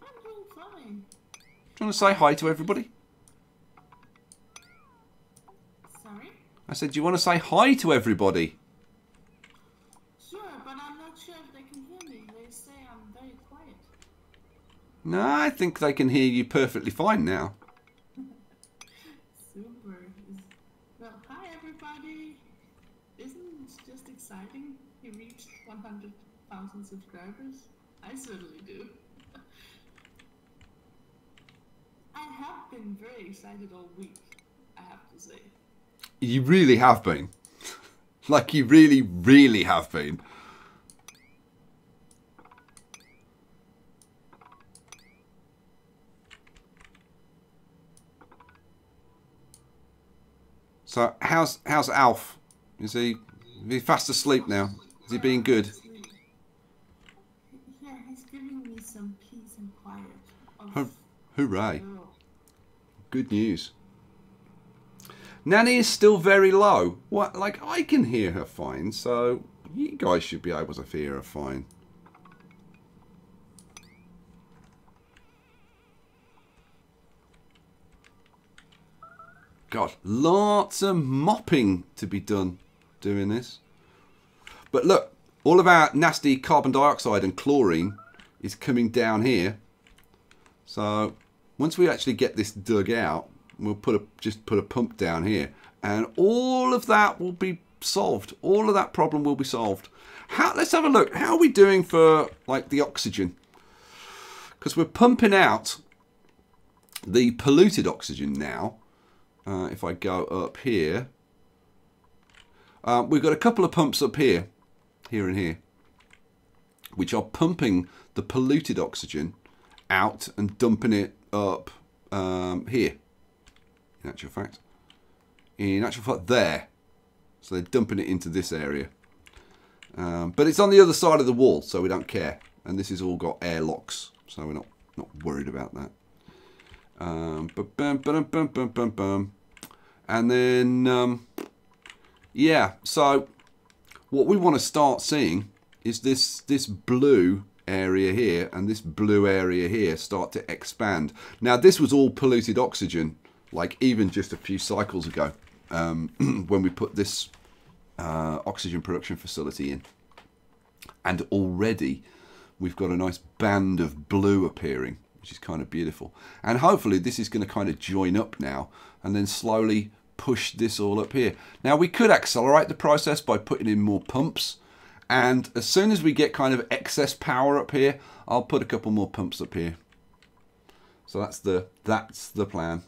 I'm doing fine. Do you want to say hi to everybody? Sorry? I said, do you want to say hi to everybody? Sure, but I'm not sure if they can hear me. They say I'm very quiet. No, I think they can hear you perfectly fine now. Super. Well, hi everybody. Isn't it just exciting? You reached 100,000 subscribers. I certainly do. I have been very excited all week, I have to say. You really have been. Like, you really, really have been. So, how's Alf? Is he fast asleep now? Is he being good? Yeah, he's giving me some peace and quiet. Hooray. Oh. Good news. Nanny is still very low. What? Like, I can hear her fine, so you guys should be able to hear her fine. God, lots of mopping to be done doing this. But look, all of our nasty carbon dioxide and chlorine is coming down here. So once we actually get this dug out, we'll just put a pump down here, and all of that will be solved. All of that problem will be solved. Let's have a look. How are we doing for like the oxygen? Because we're pumping out the polluted oxygen now. If I go up here, we've got a couple of pumps up here, and here, which are pumping the polluted oxygen out and dumping it up here. In actual fact, there. So they're dumping it into this area. But it's on the other side of the wall, so we don't care. And this has all got air locks, so we're not worried about that. And then, yeah, so what we want to start seeing is this blue area here and this blue area here start to expand. Now, this was all polluted oxygen, like even just a few cycles ago, when we put this oxygen production facility in. And already we've got a nice band of blue appearing, which is kind of beautiful. And hopefully this is going to kind of join up now and then slowly push this all up here. Now, we could accelerate the process by putting in more pumps. And as soon as we get kind of excess power up here, I'll put a couple more pumps up here. So that's the plan.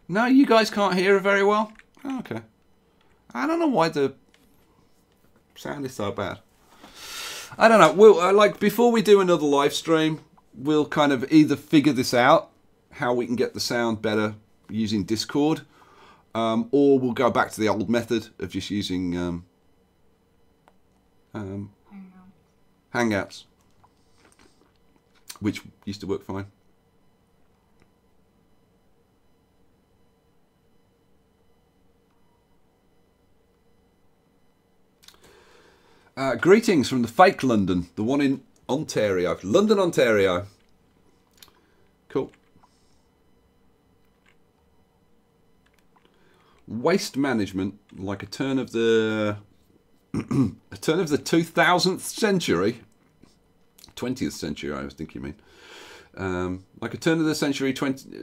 No, you guys can't hear her very well? Oh, okay. I don't know why the sound is so bad. I don't know. We'll like, before we do another live stream, we'll kind of either figure this out, how we can get the sound better using Discord, or we'll go back to the old method of just using Hangouts, which used to work fine. Greetings from the fake London, the one in Ontario. London, Ontario. Cool. Waste management, like a turn of the a turn of the 2000th century, 20th century. I was thinking, you mean like a turn of the century,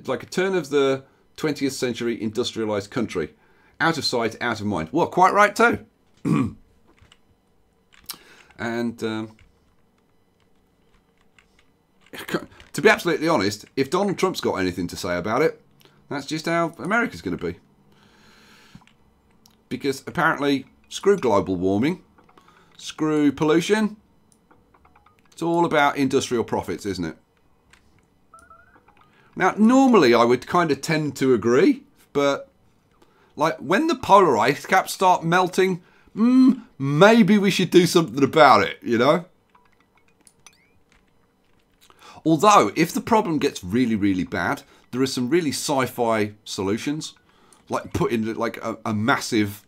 like a turn of the 20th century industrialised country. Out of sight, out of mind. Well, quite right too. And to be absolutely honest, if Donald Trump's got anything to say about it, that's just how America's going to be. Because apparently, screw global warming, screw pollution. It's all about industrial profits, isn't it? Now, normally I would kind of tend to agree, but like when the polar ice caps start melting, maybe we should do something about it, you know? Although, if the problem gets really, really bad, there are some really sci-fi solutions, like putting like a massive,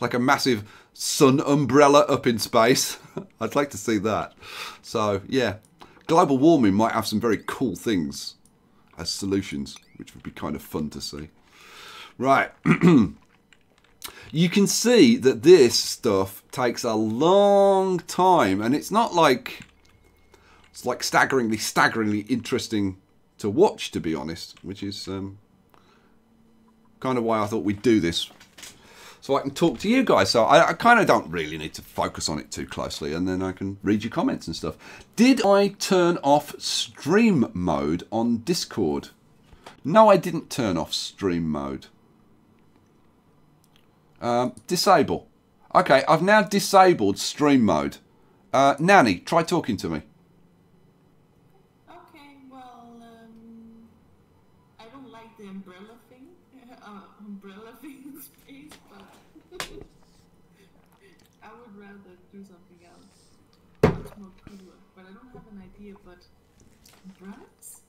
like a massive sun umbrella up in space. I'd like to see that. So yeah, global warming might have some very cool things as solutions, which would be kind of fun to see. Right. You can see that this stuff takes a long time, and it's not like, it's like staggeringly interesting to watch, to be honest, which is kind of why I thought we'd do this, so I can talk to you guys. So I kind of don't really need to focus on it too closely, and then I can read your comments and stuff. Did I turn off stream mode on Discord? No, I didn't turn off stream mode. Disable. Okay, I've now disabled stream mode. Nanny, try talking to me. Okay, well, I don't like the umbrella thing, in space, but I would rather do something else. Much more cooler, but I don't have an idea, but umbrellas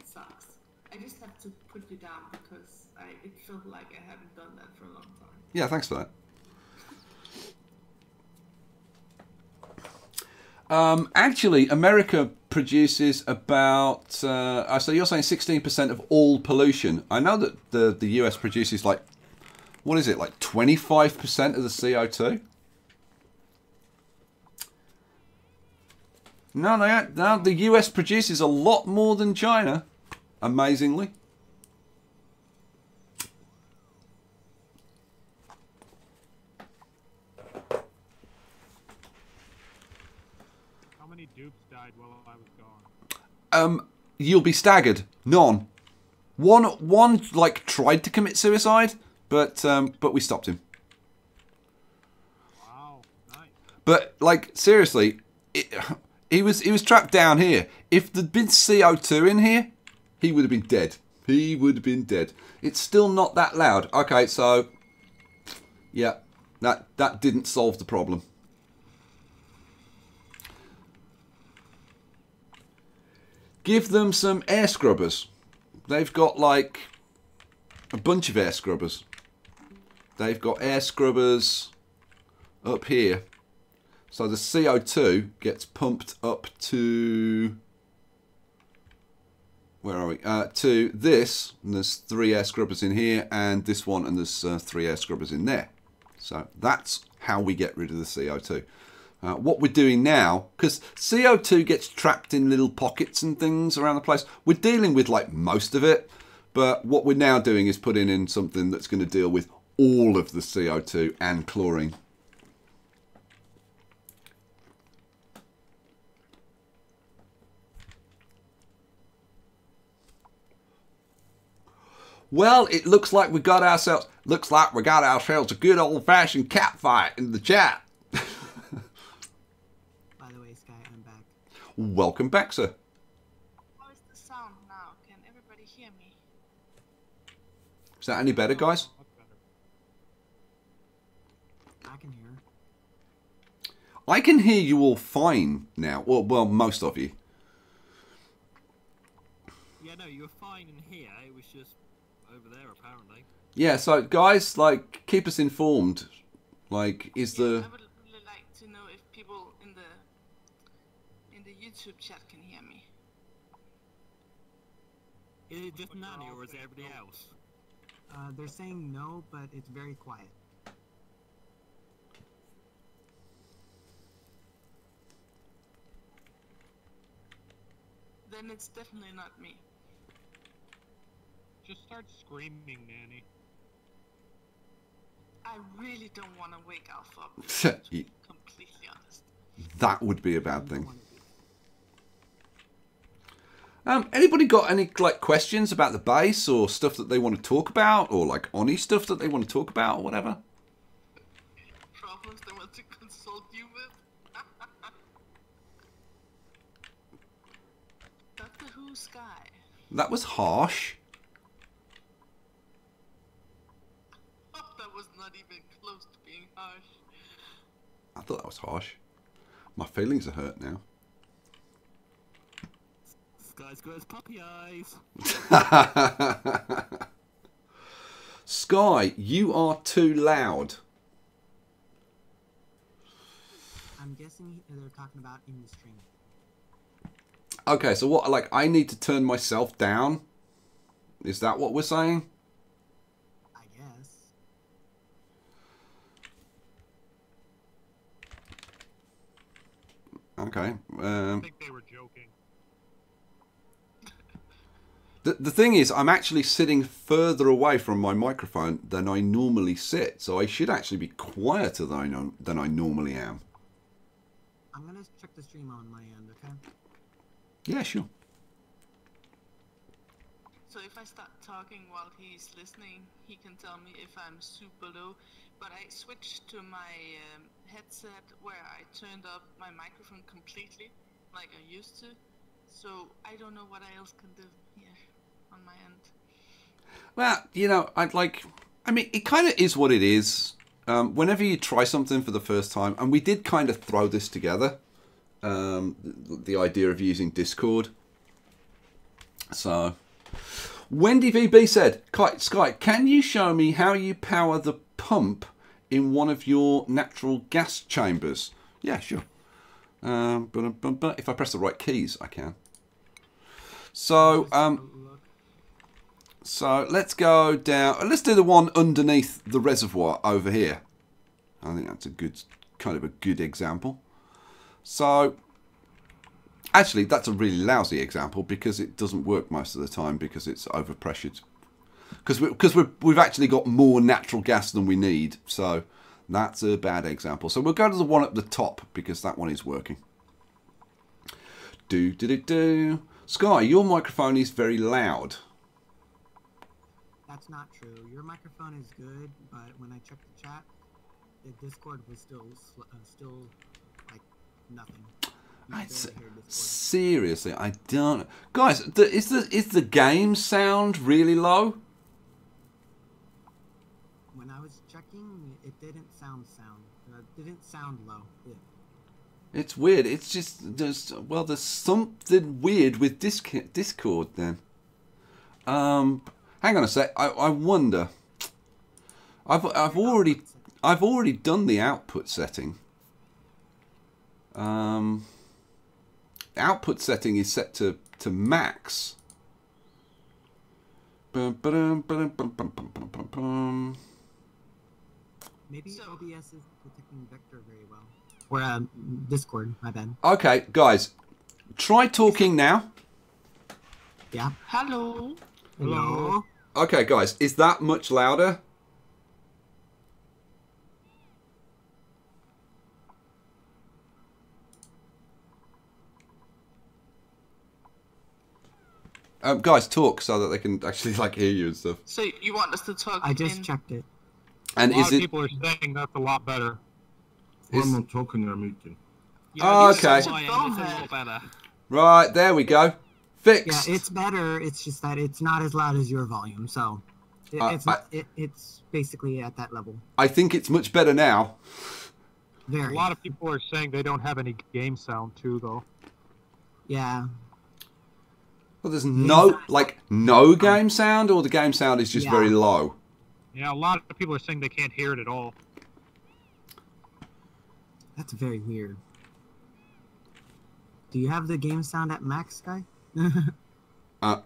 sucks. I just have to put you down because it felt like I haven't done that for a long time. Yeah, thanks for that. Actually, America produces about, so you're saying 16% of all pollution. I know that the US produces like, what is it, like 25% of the CO2? No, the US produces a lot more than China, amazingly. How many dupes died while I was gone? You'll be staggered. None. One like tried to commit suicide, but we stopped him. Wow, nice. But like seriously, he was trapped down here. If there'd been CO2 in here, he would have been dead. He would have been dead. It's still not that loud. Okay, so yeah, that didn't solve the problem. Give them some air scrubbers. They've got like a bunch of air scrubbers. They've got air scrubbers up here. So the CO2 gets pumped up to, where are we? To this, and there's 3 air scrubbers in here, and this one, and there's 3 air scrubbers in there. So that's how we get rid of the CO2. What we're doing now, because CO2 gets trapped in little pockets and things around the place, we're dealing with like most of it, but what we're now doing is putting in something that's going to deal with all of the CO2 and chlorine. Well, it looks like we got ourselves a good old-fashioned cat fight in the chat. By the way, Sky, I'm back. Welcome back, sir. How is the sound now? Can everybody hear me? Is that any better, guys? Much better. I can hear. I can hear you all fine now. Well, most of you. Yeah, no, you were fine in here. It was just over there, apparently. Yeah, so guys, like, keep us informed. Like, is Yeah, the... I would really like to know if people in the YouTube chat can hear me. Is it just Nanny or is it everybody else? They're saying no, but it's very quiet. Then it's definitely not me. Just start screaming, Nanny. I really don't want to wake Alpha up. To be completely honest. That would be a bad thing. Anybody got any like questions about the base or stuff that they want to talk about, or like Oni stuff that they want to talk about or whatever? Problems they want to consult you with? Doctor Who Sky. That was harsh. Oh, that was not even close to being harsh. I thought that was harsh. My feelings are hurt now. Sky's got his puppy eyes. Sky, you are too loud. I'm guessing they're talking about in the stream. Okay, so what, like, I need to turn myself down? Is that what we're saying? I guess. Okay. I think they were joking. The thing is, I'm actually sitting further away from my microphone than I normally sit, so I should actually be quieter than I normally am. I'm gonna check the stream on my end, okay? Yeah, sure. So if I start talking while he's listening, he can tell me if I'm super low. But I switched to my headset where I turned up my microphone completely, like I used to. So I don't know what I else can do here on my end. Well, you know, I mean, it kind of is what it is. Whenever you try something for the first time, and we did kind of throw this together, the idea of using Discord. So, Wendy VB said, Sky, can you show me how you power the pump in one of your natural gas chambers? Yeah, sure. But if I press the right keys, I can. So, so let's go down. Let's do the one underneath the reservoir over here. I think that's a good, kind of a good example. So, actually, that's a really lousy example because it doesn't work most of the time because it's overpressured. Because we've actually got more natural gas than we need. So, that's a bad example. So, we'll go to the one at the top because that one is working. Sky, your microphone is very loud. That's not true. Your microphone is good, but when I checked the chat, the Discord was still like nothing. Seriously, I don't. Guys, is the game sound really low? When I was checking, it didn't sound low. It's weird. It's just there's something weird with Discord then. Hang on a sec. I wonder. I've already done the output setting. Output setting is set to max. Maybe OBS is detecting vector very well. Or Discord, my bad. Okay, guys, try talking now. Yeah. Hello. Hello. Okay, guys, is that much louder? Guys, talk so that they can actually like hear you and stuff. So you want us to talk? I just checked it. And a lot of people are saying that's a lot better. I'm not talking, I'm eating. Oh, okay. It's a lot better. Right, there we go. Fixed. Yeah, it's better. It's just that it's not as loud as your volume, so it's basically at that level. I think it's much better now. Very. A lot of people are saying they don't have any game sound too, though. Yeah. Well, there's no game sound, or the game sound is just very low. Yeah, a lot of people are saying they can't hear it at all. That's very weird. Do you have the game sound at max, Guy?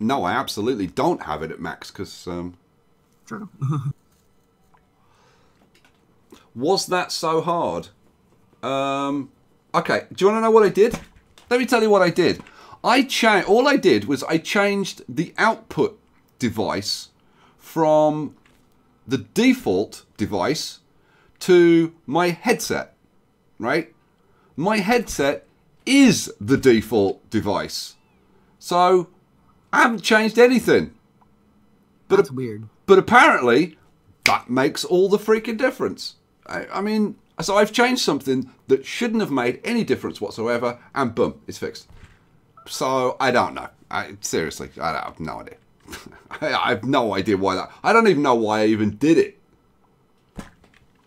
No, I absolutely don't have it at max because. True. Was that so hard? Okay, do you want to know what I did? Let me tell you what I did. All I did was I changed the output device from the default device to my headset, right? My headset is the default device. So I haven't changed anything. But That's weird. But apparently that makes all the freaking difference. I mean, so I've changed something that shouldn't have made any difference whatsoever, and boom, it's fixed. So I don't know. Seriously, I have no idea. I have no idea why that. I don't even know why I even did it.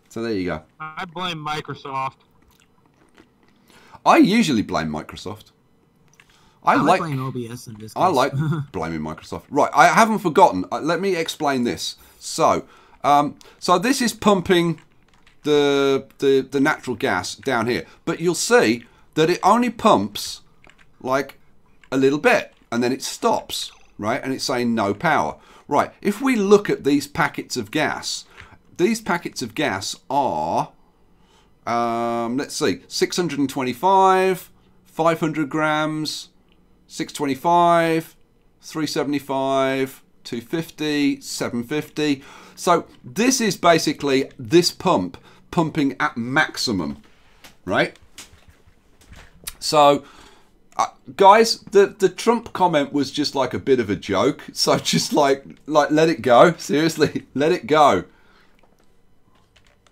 So there you go. I blame Microsoft. I usually blame Microsoft. I like playing OBS in this case. I like blaming Microsoft. Right, I haven't forgotten. Let me explain this. So, so this is pumping the natural gas down here, but you'll see that it only pumps like a little bit, and then it stops, right? And it's saying no power. Right. If we look at these packets of gas are, let's see, 625, 500 grams. 625, 375, 250, 750. So this is basically this pump pumping at maximum, right? So, guys, the Trump comment was just like a bit of a joke. So just like let it go. Seriously, let it go.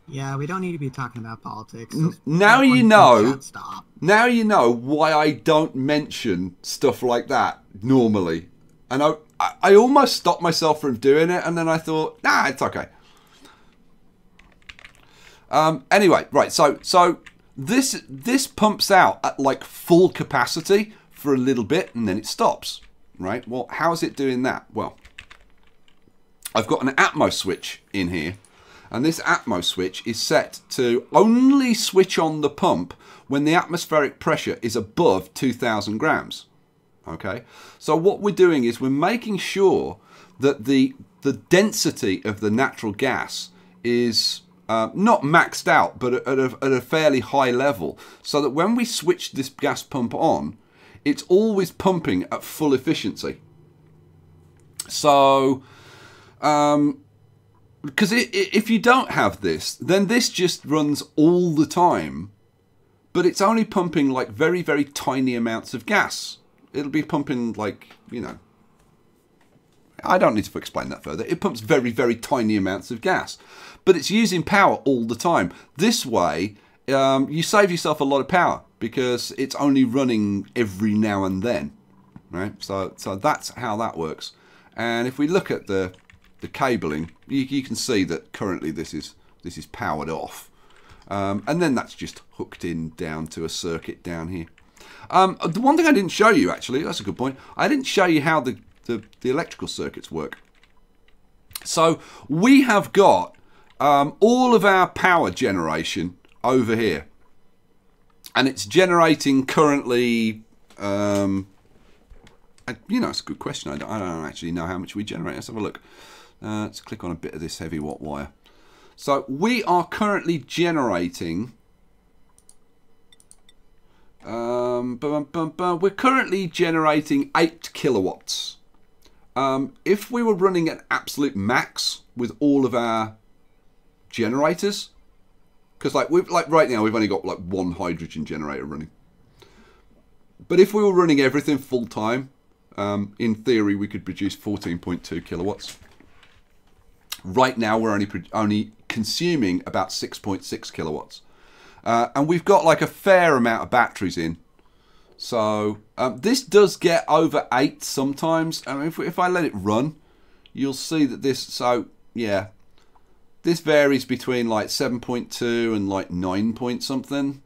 Yeah, we don't need to be talking about politics. Now you know. Stop. Now you know why I don't mention stuff like that normally. And I almost stopped myself from doing it, and then I thought, nah, it's okay. Anyway, right. So this pumps out at like full capacity for a little bit, and then it stops. Right. Well, how is it doing that? Well, I've got an Atmos switch in here. And this Atmos switch is set to only switch on the pump when the atmospheric pressure is above 2,000 grams. Okay, so what we're doing is we're making sure that the density of the natural gas is not maxed out, but at a fairly high level, so that when we switch this gas pump on, it's always pumping at full efficiency. So, because if you don't have this, then this just runs all the time, but it's only pumping like very, very tiny amounts of gas. It'll be pumping like, you know, I don't need to explain that further. It pumps very, very tiny amounts of gas, but it's using power all the time. This way, you save yourself a lot of power because it's only running every now and then, right? So that's how that works. And if we look at the cabling, you can see that currently this is powered off, and then that's just hooked in down to a circuit down here. The one thing I didn't show you, actually, that's a good point, I didn't show you how the electrical circuits work. So we have got all of our power generation over here, and it's generating currently, you know, it's a good question. I don't actually know how much we generate. Let's have a look. Let's click on a bit of this heavy watt wire. So we are currently generating. We're currently generating 8 kilowatts. If we were running at absolute max with all of our generators, because like right now we've only got like one hydrogen generator running. But if we were running everything full time, in theory we could produce 14.2 kilowatts. Right now we're only consuming about 6.6 kilowatts. And we've got like a fair amount of batteries in. So this does get over 8 sometimes. I mean, if I let it run, you'll see that this, so yeah, this varies between like 7.2 and like 9 point something.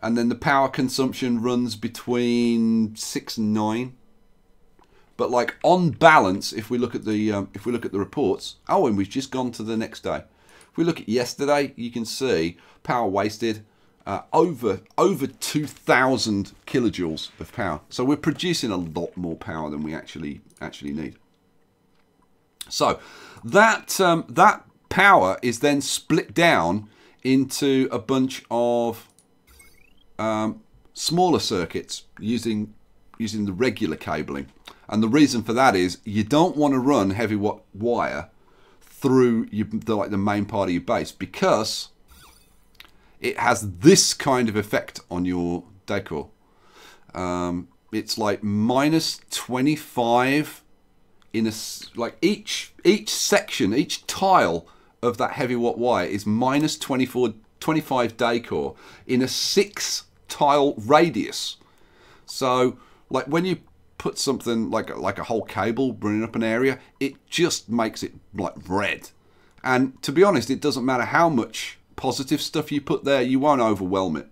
And then the power consumption runs between 6 and 9. But like on balance, if we look at the reports, oh, and we've just gone to the next day. If we look at yesterday, you can see power wasted over 2,000 kilojoules of power. So we're producing a lot more power than we actually need. So that that power is then split down into a bunch of smaller circuits using the regular cabling. And the reason for that is you don't want to run heavy wire through the main part of your base, because it has this kind of effect on your decor. It's like minus 25 in each section, each tile of that heavy wire is minus 25 decor in a 6 tile radius. So like when you put something like a whole cable running up an area, it just makes it like red. And to be honest, it doesn't matter how much positive stuff you put there, you won't overwhelm it.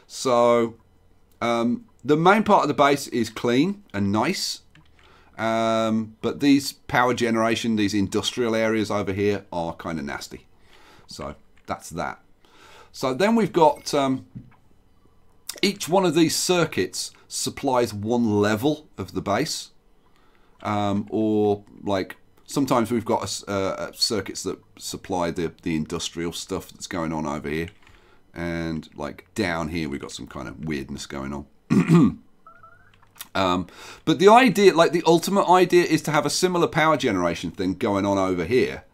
So the main part of the base is clean and nice, but these power generation, these industrial areas over here are kind of nasty. So that's that. So then we've got each one of these circuits supplies one level of the base, or like sometimes we've got circuits that supply the industrial stuff that's going on over here, and like down here we've got some kind of weirdness going on. But the idea, like the ultimate idea, is to have a similar power generation thing going on over here,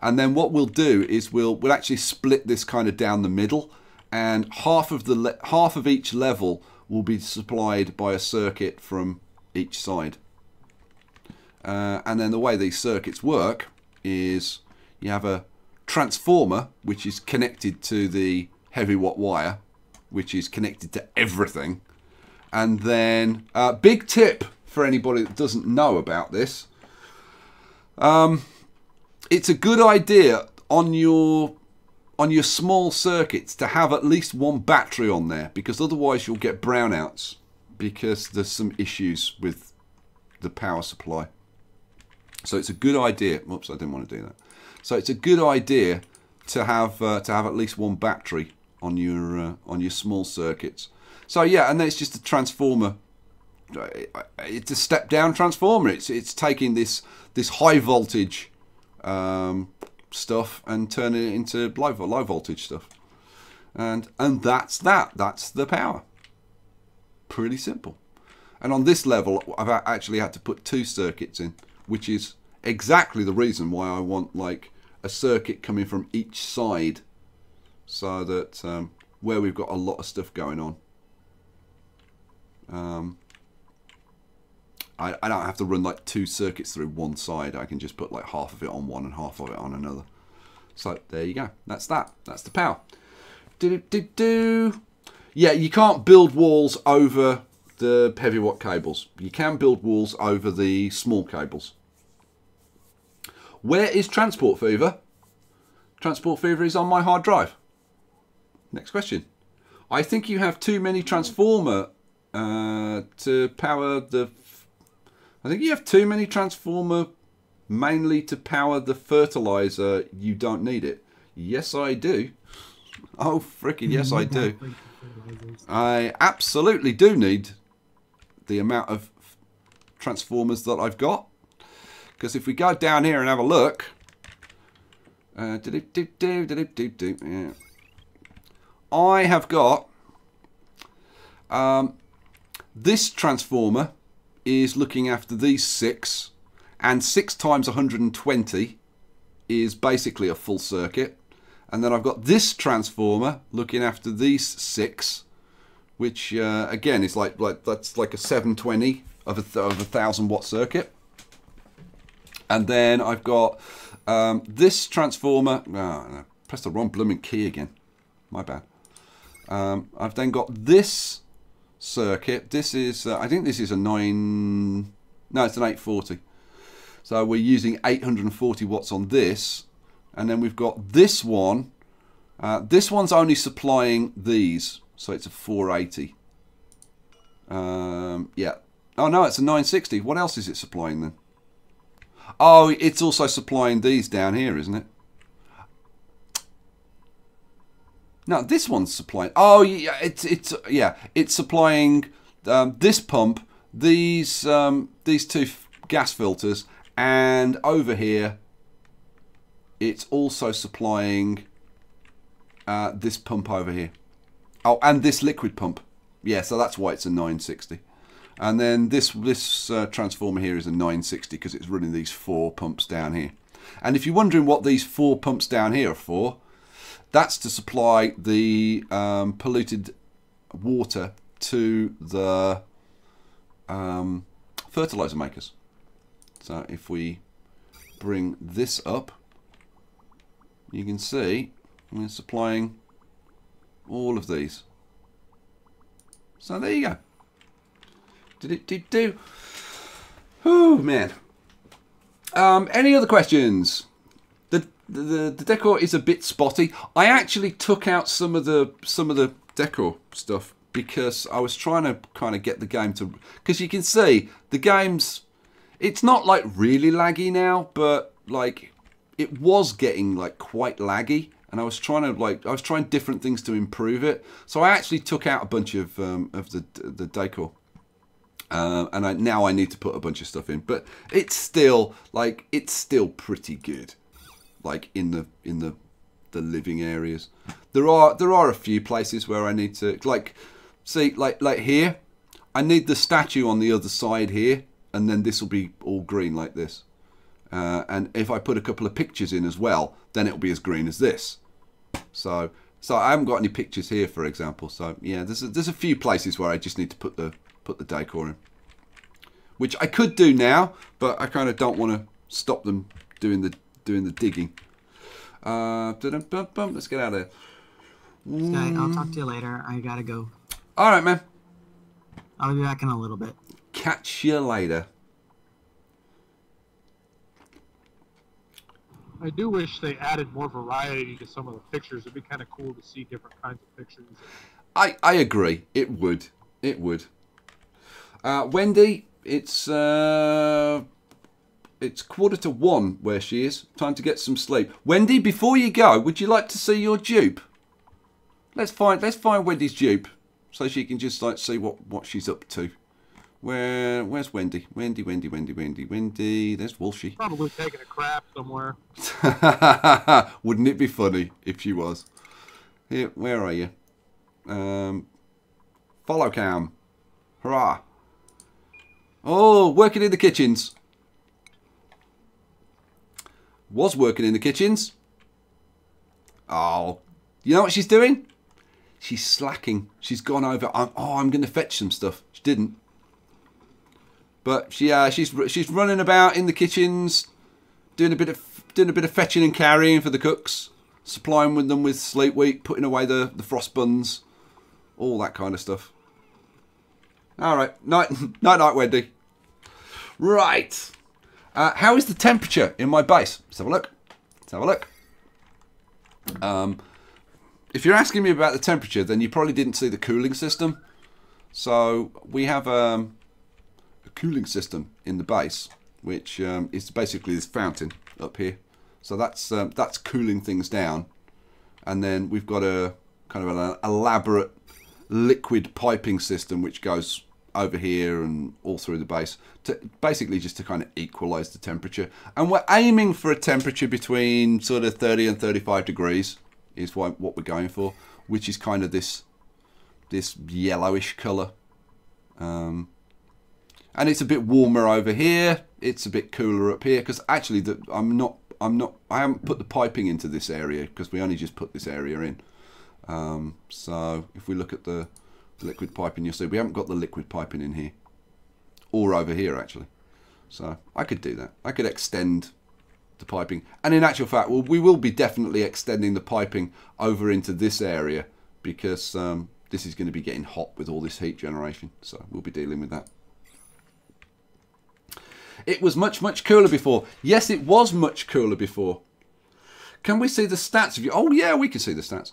and then what we'll do is we'll actually split this kind of down the middle, and half of each level will be supplied by a circuit from each side. And then the way these circuits work is you have a transformer which is connected to the heavy wire, which is connected to everything. And then big tip for anybody that doesn't know about this, it's a good idea on your small circuits to have at least one battery on there, because otherwise you'll get brownouts because there's some issues with the power supply. So it's a good idea. Whoops, I didn't want to do that. So it's a good idea to have at least one battery on your small circuits. So yeah, and then it's just a transformer. It's a step down transformer. It's taking this high voltage stuff and turning it into low voltage stuff, and that's that. That's the power. Pretty simple. And on this level, I've actually had to put 2 circuits in, which is exactly the reason why I want like a circuit coming from each side, so that where we've got a lot of stuff going on, I don't have to run like 2 circuits through one side. I can just put like half of it on one and half of it on another. So there you go. That's that. That's the power. Yeah, you can't build walls over the heavy watt cables. You can build walls over the small cables. Where is Transport Fever? Transport Fever is on my hard drive. Next question. I think you have too many transformer to power the... I think you have too many transformer mainly to power the fertilizer. You don't need it. Yes, I do. Oh, frickin' yes, I do. I absolutely do need the amount of transformers that I've got. Because if we go down here and have a look... yeah. I have got... this transformer is looking after these 6, and 6 times 120 is basically a full circuit. And then I've got this transformer looking after these 6, which again is like that's like a 720 of a 1000 watt circuit. And then I've got this transformer. I pressed the wrong blooming key again. My bad. I've then got this circuit. This is I think this is a 9. No, it's an 840. So we're using 840 watts on this, and then we've got this one. This one's only supplying these, so it's a 480. Yeah. Oh no, it's a 960. What else is it supplying then? Oh, it's also supplying these down here, isn't it? No, this one's supplying. Oh, yeah, it's supplying this pump, these 2 gas filters, and over here, it's also supplying this pump over here. Oh, and this liquid pump. Yeah, so that's why it's a 960. And then this transformer here is a 960 because it's running these 4 pumps down here. And if you're wondering what these 4 pumps down here are for, that's to supply the polluted water to the fertilizer makers. So if we bring this up, you can see we're supplying all of these. So there you go. Do. Oh man. Any other questions? The decor is a bit spotty. I actually took out some of the decor stuff because I was trying to kind of get the game to, because you can see the game's, it's not like really laggy now, but like it was getting like quite laggy, and I was trying different things to improve it. So I actually took out a bunch of the decor. And now I need to put a bunch of stuff in, but it's still pretty good, like in the living areas. There are a few places where I need to like here. I need the statue on the other side here, and then this will be all green like this. And if I put a couple of pictures in as well, then it'll be as green as this. So I haven't got any pictures here, for example. So yeah, there's a few places where I just need to put the decor in, which I could do now, but I kind of don't want to stop them doing the digging. Let's get out of there. Sky, I'll talk to you later. I gotta go. All right, man. I'll be back in a little bit. Catch you later. I do wish they added more variety to some of the pictures. It'd be kind of cool to see different kinds of pictures. I agree. It would. It would. Wendy, it's 1:45 where she is. Time to get some sleep. Wendy, before you go, would you like to see your dupe? Let's find Wendy's dupe so she can just like see what she's up to. Where's Wendy? Wendy. There's Wolfie. Probably taking a crap somewhere. Wouldn't it be funny if she was? Here, where are you? Follow cam. Hurrah. Oh, working in the kitchens. Was working in the kitchens. Oh, you know what she's doing? She's slacking. She's gone over. I'm going to fetch some stuff. She didn't. But she's running about in the kitchens, doing a bit of fetching and carrying for the cooks, supplying them with sleep week, putting away the frost buns, all that kind of stuff. All right, night, Wendy. Right, how is the temperature in my base? Let's have a look. If you're asking me about the temperature, then you probably didn't see the cooling system. So we have a cooling system in the base, which is basically this fountain up here. So that's cooling things down, and then we've got a kind of an elaborate liquid piping system which goes over here and all through the base to basically just to kind of equalize the temperature. And we're aiming for a temperature between sort of 30 and 35 degrees is what we're going for, which is kind of this yellowish color. And it's a bit warmer over here. It's a bit cooler up here because actually I haven't put the piping into this area because we only just put this area in. So if we look at the liquid piping, you'll see we haven't got the liquid piping in here or over here actually. So I could do that. I could extend the piping, and in actual fact, we will be definitely extending the piping over into this area because this is going to be getting hot with all this heat generation. So we'll be dealing with that. It was much cooler before. Yes, it was much cooler before. Can we see the stats of you? Oh yeah, we can see the stats.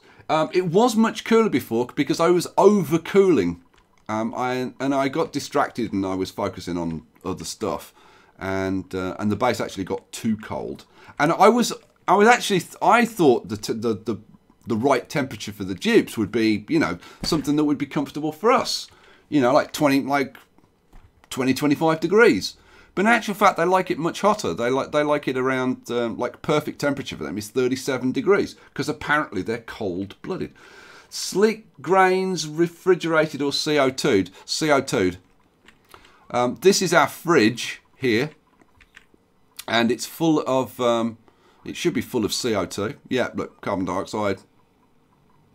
It was much cooler before because I was overcooling. I got distracted and I was focusing on other stuff, and the base actually got too cold. And I thought the right temperature for the dupes would be, you know, something that would be comfortable for us. You know, like 25 degrees. But in actual fact, they like it much hotter. They like it around like perfect temperature for them is 37 degrees because apparently they're cold-blooded. Sleek grains, refrigerated or CO2'd. CO2'd. This is our fridge here. And it's full of, it should be full of CO2. Yeah, look, carbon dioxide.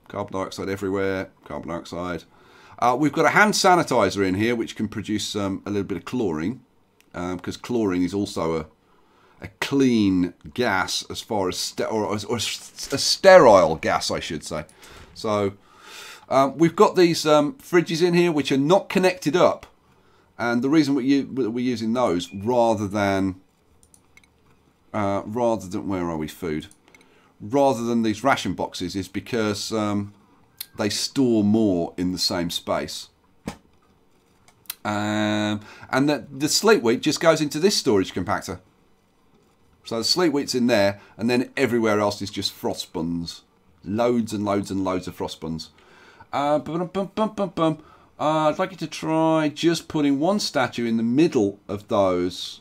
Carbon dioxide everywhere. Carbon dioxide. We've got a hand sanitizer in here, which can produce a little bit of chlorine. Because chlorine is also a clean gas as far as, or a sterile gas, I should say. So, we've got these fridges in here, which are not connected up. And the reason we're using those rather than where are we, food, rather than these ration boxes is because they store more in the same space. And the sleep wheat just goes into this storage compactor. So the sleep wheat's in there, and then everywhere else is just frost buns. Loads and loads and loads of frost buns. I'd like you to try just putting one statue in the middle of those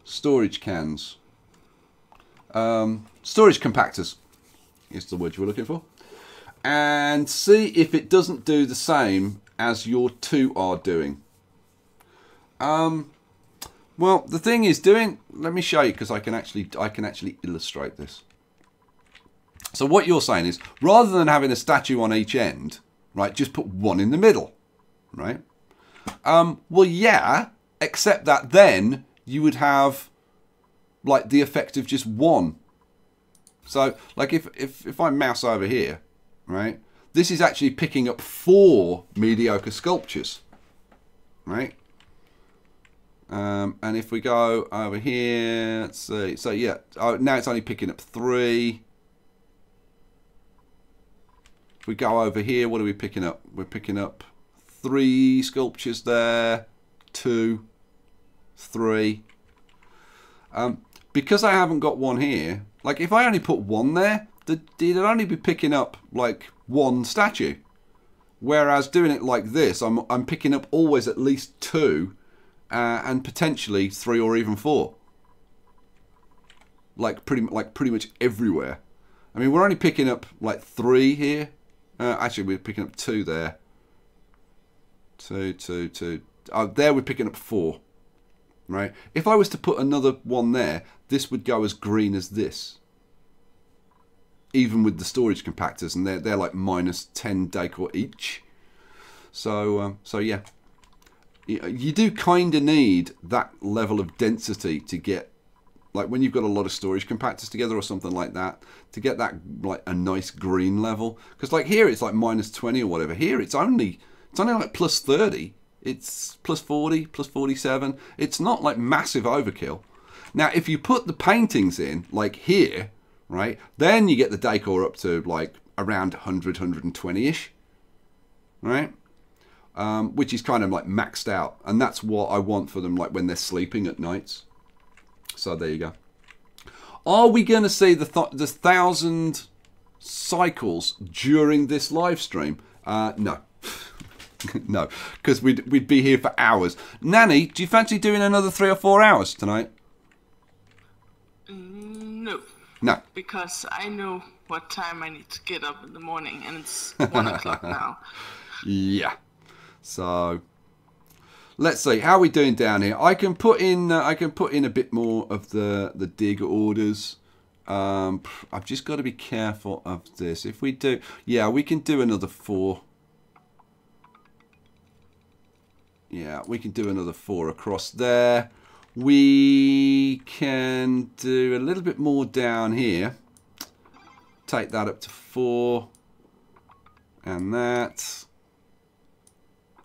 storage cans. Storage compactors is the word you were looking for. And see if it doesn't do the same as your two are doing. Well, the thing is let me show you, because I can actually illustrate this. So what you're saying is, rather than having a statue on each end, right, just put one in the middle, right? Well, yeah, except that then you would have like the effect of just one. So like if I mouse over here, right, this is actually picking up 4 mediocre sculptures, right? And if we go over here, let's see, so yeah, now it's only picking up 3. If we go over here, what are we picking up? We're picking up 3 sculptures there, 2, 3. Because I haven't got one here, like if I only put one there, it'd only be picking up like 1 statue. Whereas doing it like this, I'm picking up always at least 2, and potentially 3 or even 4. Like pretty much everywhere. I mean, we're only picking up like 3 here. Actually, we're picking up 2 there. 2, 2, 2. Oh, there we're picking up 4. Right? If I was to put another one there, this would go as green as this. Even with the storage compactors, and they're like -10 decor each. So yeah, you do kind of need that level of density to get, like when you've got a lot of storage compactors together or something like that, to get that like a nice green level. Because like here it's like -20 or whatever. Here it's only like +30. It's +40, +47. It's not like massive overkill. Now if you put the paintings in like here, right, then you get the decor up to like around 100, 120-ish, right? Which is kind of like maxed out, and that's what I want for them, like when they're sleeping at nights. So there you go. Are we going to see the 1,000 cycles during this live stream? No. No, because we'd be here for hours. Nanny, do you fancy doing another 3 or 4 hours tonight? No. No. Because I know what time I need to get up in the morning, and it's 1 o'clock now. Yeah. So let's see how are we doing down here. I can put in a bit more of the dig orders. I've just got to be careful of this. If we do, yeah, we can do another 4. Yeah, we can do another 4 across there. We can do a little bit more down here. Take that up to 4. And that.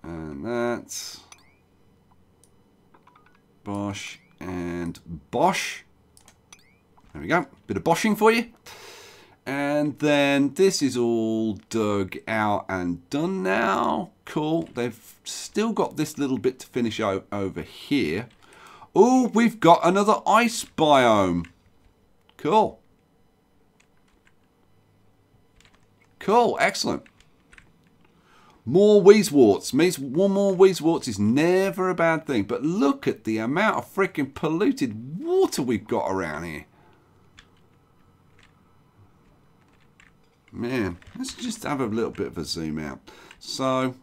And that. Bosh and bosh. There we go. Bit of boshing for you. And then this is all dug out and done now. Cool. They've still got this little bit to finish over here. Oh, we've got another ice biome. Cool. Cool. Excellent. More wheezeworts. Means one more wheezeworts is never a bad thing. But look at the amount of freaking polluted water we've got around here. Man, let's just have a little bit of a zoom out. So,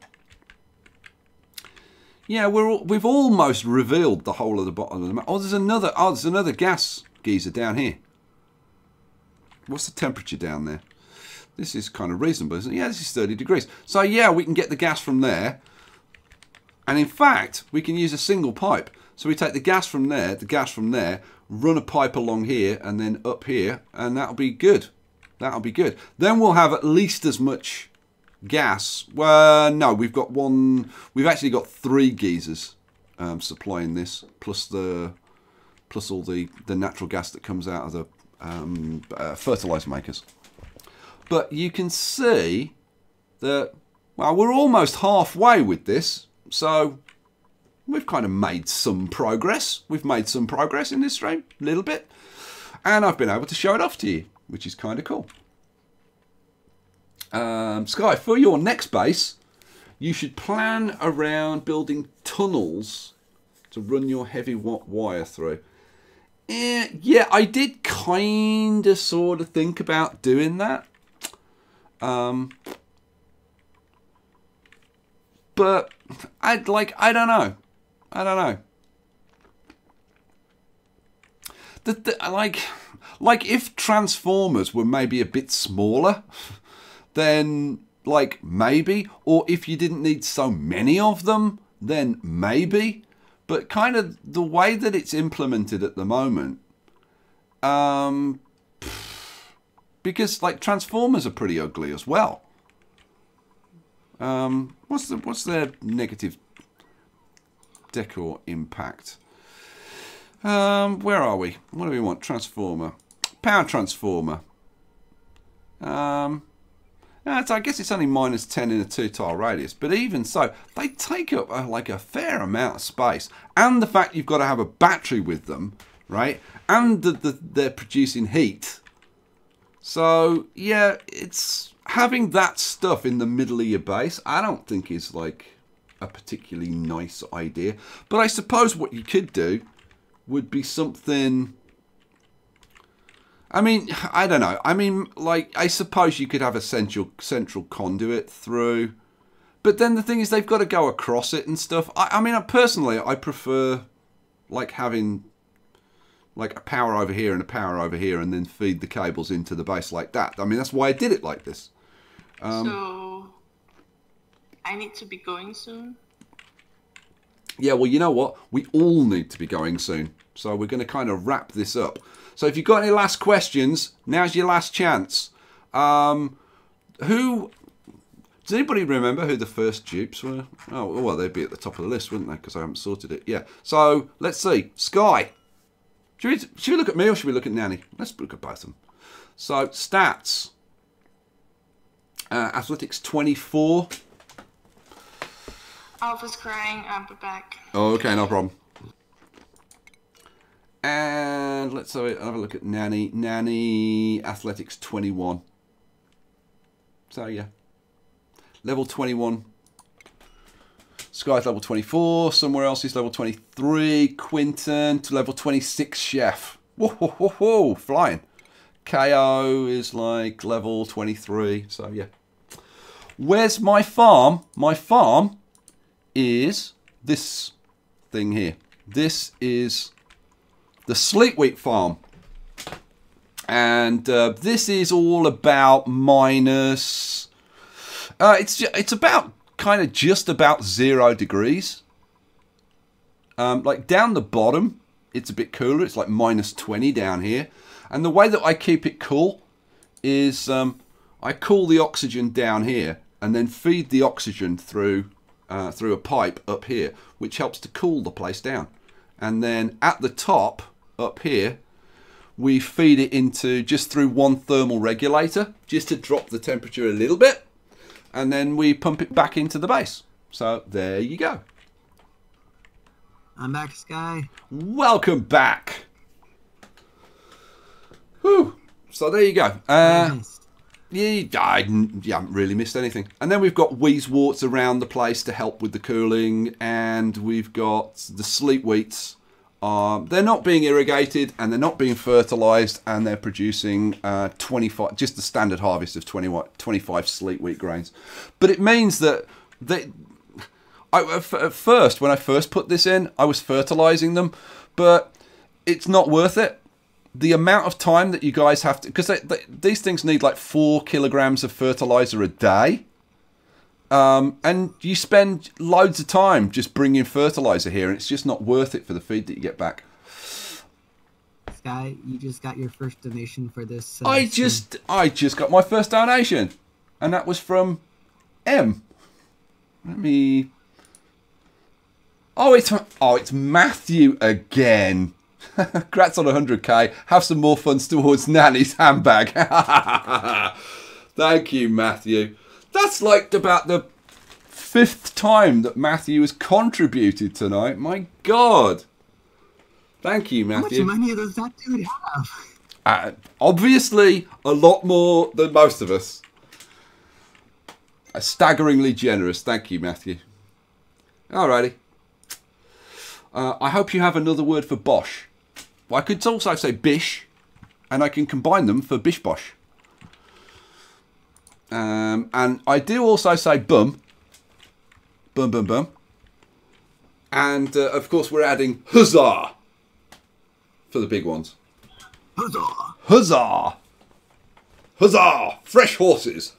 Yeah, we've almost revealed the whole of the bottom of the map. Oh, there's another gas geyser down here. What's the temperature down there? This is kind of reasonable, isn't it? Yeah, this is 30 degrees. So yeah, we can get the gas from there. And in fact, we can use a single pipe. So we take the gas from there, run a pipe along here and then up here, and that'll be good. That'll be good. Then we'll have at least as much gas. Well, no, we've actually got 3 geysers supplying this, plus all the natural gas that comes out of the fertilizer makers. But you can see that, well, we're almost halfway with this, so we've kind of made some progress. We've made some progress in this stream, a little bit, and I've been able to show it off to you, which is kind of cool. Sky, for your next base, you should plan around building tunnels to run your heavy wire through. Yeah, I did kind of sort of think about doing that. But I don't know. Like if Transformers were maybe a bit smaller, then like maybe, or if you didn't need so many of them, then maybe. But kind of the way that it's implemented at the moment, because like Transformers are pretty ugly as well. What's their negative decor impact? Where are we? What do we want? Transformer, power transformer. I guess it's only -10 in a 2-tile radius, but even so, they take up like a fair amount of space. And the fact you've got to have a battery with them, right? And they're producing heat. So yeah, it's having that stuff in the middle of your base, I don't think is like a particularly nice idea. But I suppose what you could do would be something. I mean, I don't know. I mean, like, I suppose you could have a central conduit through. But then the thing is, they've got to go across it and stuff. I mean, personally, I prefer, like, having, like, a power over here and a power over here and then feed the cables into the base like that. I mean, that's why I did it like this. So, I need to be going soon? Yeah, well, you know what? We all need to be going soon. So we're going to kind of wrap this up. So if you've got any last questions, now's your last chance. Does anybody remember who the first dupes were? Oh, well, they'd be at the top of the list, wouldn't they? Because I haven't sorted it. Yeah. So let's see. Sky. Should we look at me or should we look at Nanny? Let's look at both of them. So stats. Athletics 24. Alpha's crying. I'll be back. Oh, okay, no problem. And let's have a look at Nanny. Nanny, athletics 21. So, yeah. Level 21. Sky's level 24. Somewhere else is level 23. Quinton to level 26 chef. Whoa, whoa, whoa, whoa, flying. KO is like level 23. So, yeah. Where's my farm? My farm is this thing here. This is the Sleep Wheat farm, and this is all about minus. It's about kind of just about 0 degrees. Like down the bottom, it's a bit cooler. It's like -20 down here, and the way that I keep it cool is I cool the oxygen down here and then feed the oxygen through a pipe up here, which helps to cool the place down, and then at the top. Up here, we feed it into just through one thermal regulator, just to drop the temperature a little bit, and then we pump it back into the base. So there you go. I'm back, Sky. Welcome back. Whew. So there you go. I haven't really missed anything. And then we've got Wheezeworts around the place to help with the cooling, and we've got the Sleep Wheats. They're not being irrigated and they're not being fertilized, and they're producing 25, just the standard harvest of 25 Sleep Wheat grains. But it means that At first, when I first put this in, I was fertilizing them, but it's not worth it. The amount of time that you guys have to, because these things need like 4 kilograms of fertilizer a day, and you spend loads of time just bringing fertilizer here, and it's just not worth it for the feed that you get back. Sky, you just got your first donation for this. I just got my first donation, and that was from M. Let me. Oh, it's Matthew again. Congrats on 100k. Have some more funds towards Nanny's handbag. Thank you, Matthew. That's like about the 5th time that Matthew has contributed tonight. My God. Thank you, Matthew. How much money does that dude have? Obviously, a lot more than most of us. Staggeringly generous. Thank you, Matthew. Alrighty. I hope you have another word for Bosch. Well, I could also say Bish, and I can combine them for Bish Bosh. And I do also say Bum. Bum, bum, bum. And, of course, we're adding Huzzah for the big ones. Huzzah! Huzzah! Huzzah! Fresh horses!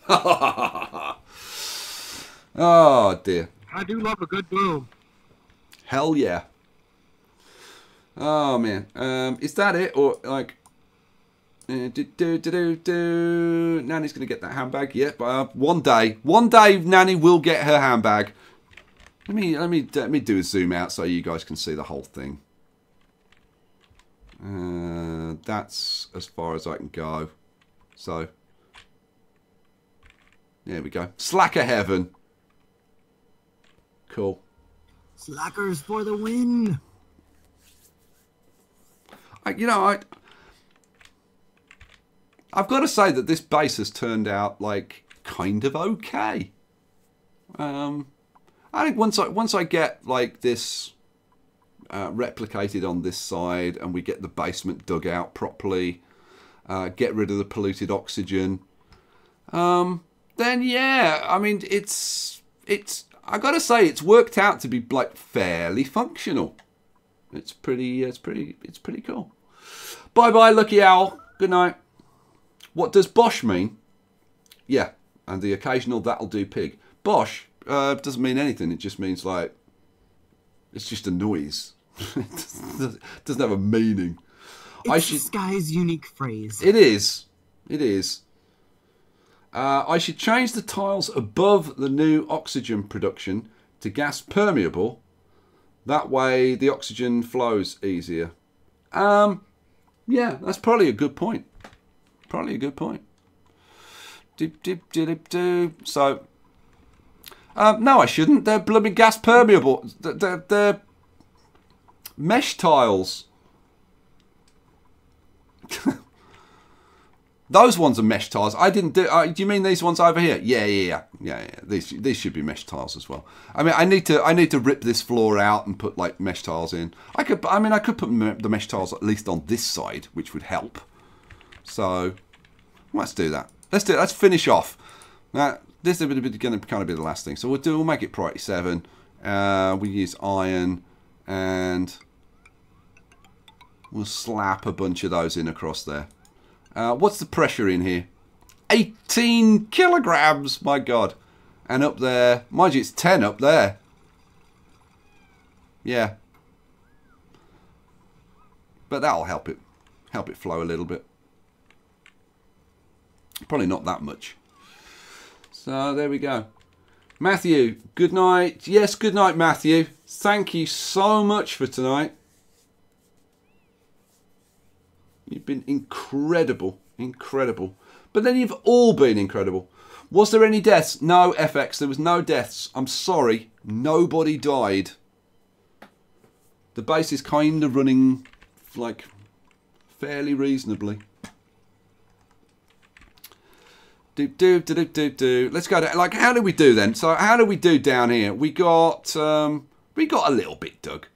Oh, dear. I do love a good boom. Hell yeah. Oh, man. Is that it? Or, like... Nanny's going to get that handbag. Yep. One day, Nanny will get her handbag. Let me do a zoom out so you guys can see the whole thing. That's as far as I can go. So, there we go. Slacker heaven. Cool. Slackers for the win. I've got to say that this base has turned out like kind of okay. I think once I get like this replicated on this side, and we get the basement dug out properly, get rid of the polluted oxygen, then yeah, I mean it's I got to say it's worked out to be like fairly functional. It's pretty cool. Bye bye, Lucky Owl. Good night. What does Bosch mean? Yeah, and the occasional that'll do pig. Bosch doesn't mean anything. It just means like it's just a noise. It doesn't have a meaning. It's Sky's unique phrase. It is. It is. I should change the tiles above the new oxygen production to gas permeable. That way the oxygen flows easier. Yeah, that's probably a good point. Probably a good point. So, no, I shouldn't. They're blooming gas permeable. They're mesh tiles. Those ones are mesh tiles. I didn't do. Do you mean these ones over here? Yeah. These should be mesh tiles as well. I mean, I need to rip this floor out and put like mesh tiles in. I could put the mesh tiles at least on this side, which would help. So let's do that. Let's do it. Let's finish off. Now this is going to kind of be the last thing. So we'll make it priority 7. We use iron, and we'll slap a bunch of those in across there. What's the pressure in here? 18 kilograms, my God. And up there, mind you, it's 10 up there. Yeah. But that'll help it flow a little bit. Probably not that much. So there we go. Matthew, good night. Yes, good night, Matthew. Thank you so much for tonight. You've been incredible. Incredible. But then you've all been incredible. Was there any deaths? No, FX. There was no deaths. I'm sorry. Nobody died. The base is kind of running, like, fairly reasonably. Let's go down. Like, how did we do then? So, how did we do down here? We got a little bit dug.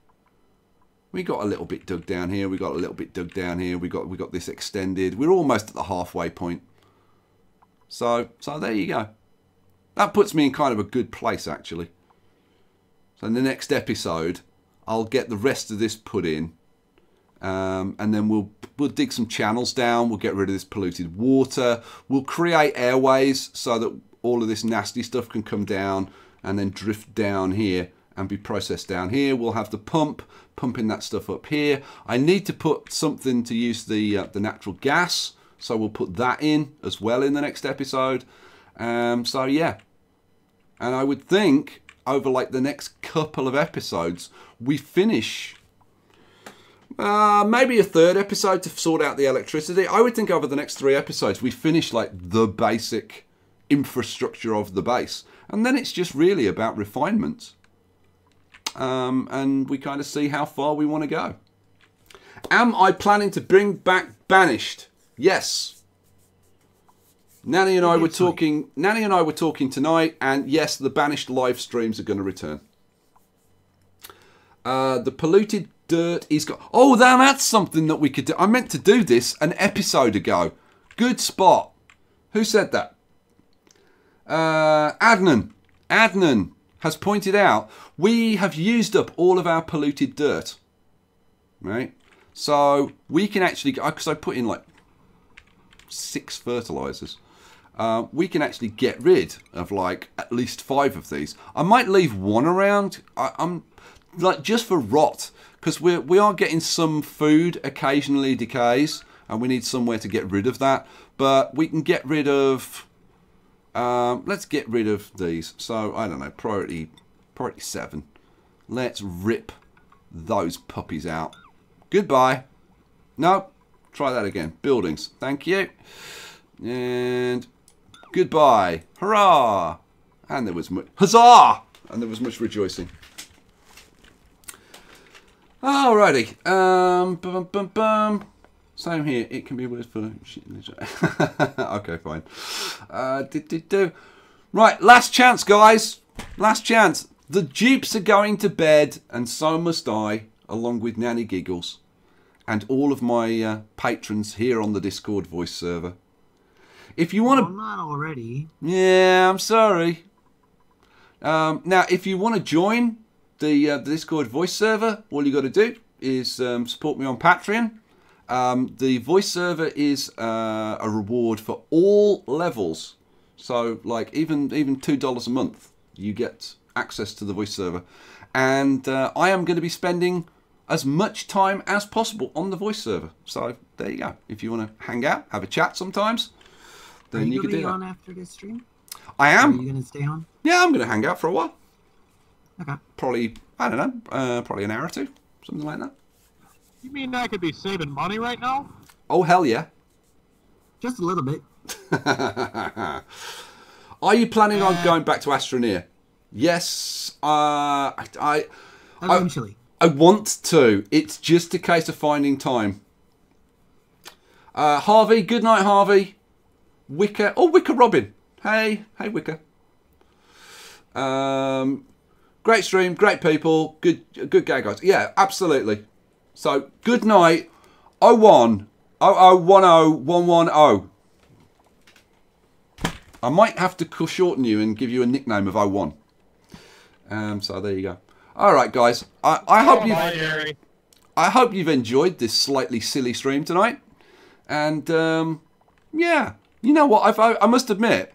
We got a little bit dug down here. We got a little bit dug down here. We got this extended. We're almost at the halfway point. So there you go. That puts me in kind of a good place, actually. So in the next episode, I'll get the rest of this put in. And then we'll dig some channels down. We'll get rid of this polluted water. We'll create airways so that all of this nasty stuff can come down and then drift down here and be processed down here. We'll have the pump pumping that stuff up here. I need to put something to use the natural gas, so we'll put that in as well in the next episode. So yeah, and I would think over like the next couple of episodes we finish maybe a third episode to sort out the electricity. I would think over the next 3 episodes we finish like the basic infrastructure of the base, and then it's just really about refinement. And we kind of see how far we want to go. Am I planning to bring back Banished? Yes. Nanny and I were talking. Nanny and I were talking tonight, and yes, the Banished live streams are going to return. The polluted dirt is got. Oh, that's something that we could do. I meant to do this an episode ago. Good spot. Who said that? Adnan. Adnan has pointed out we have used up all of our polluted dirt, right? So we can actually, because I put in like 6 fertilizers, we can actually get rid of like at least 5 of these. I might leave 1 around. I'm like just for rot, because we are getting some food occasionally decays, and we need somewhere to get rid of that. But we can get rid of. Let's get rid of these. So, I don't know, priority 7. Let's rip those puppies out. Goodbye. No, try that again. Buildings. Thank you. And goodbye. Hurrah. And there was much... Huzzah! And there was much rejoicing. Alrighty. Bum, bum, bum. Same here. It can be worse for... Okay, fine. Right, last chance, guys. Last chance. The dupes are going to bed, and so must I, along with Nanny Giggles, and all of my patrons here on the Discord voice server. If you want to... not already. Yeah, I'm sorry. Now, if you want to join the Discord voice server, all you got to do is support me on Patreon. The voice server is a reward for all levels. So, like, even $2 a month, you get access to the voice server. And I am going to be spending as much time as possible on the voice server. So, there you go. If you want to hang out, have a chat sometimes, then you can do that. Are you going to be on after this stream? I am. Are you going to stay on? Yeah, I'm going to hang out for a while. Okay. Probably, I don't know, probably an hour or 2, something like that. You mean I could be saving money right now? Oh, hell yeah. Just a little bit. Are you planning on going back to Astroneer? Yes. Eventually. I want to. It's just a case of finding time. Harvey, good night, Harvey. Wicker. Oh, Wicker Robin. Hey, Wicker. Great stream, great people, good gag guys. Yeah, absolutely. So, good night. 01 10110. I might have to shorten you and give you a nickname of 01. So there you go. All right, guys. I hope you've enjoyed this slightly silly stream tonight. And yeah, you know what? I must admit,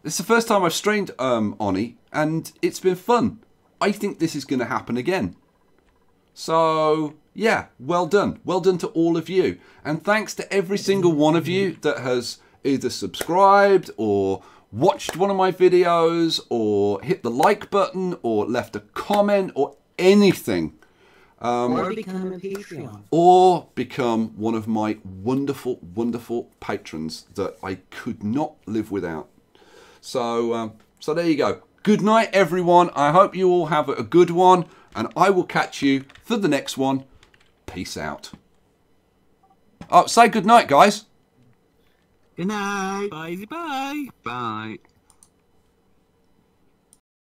it's the first time I've streamed Oni, and it's been fun. I think this is going to happen again. So yeah, well done. Well done to all of you. And thanks to every single one of you that has either subscribed or watched one of my videos or hit the like button or left a comment or anything. Or become a Patreon. Or become one of my wonderful, wonderful patrons that I could not live without. So, so there you go. Good night, everyone. I hope you all have a good one. And I will catch you for the next one. Peace out. Oh, say good night, guys. Good night. Bye. Bye. Bye.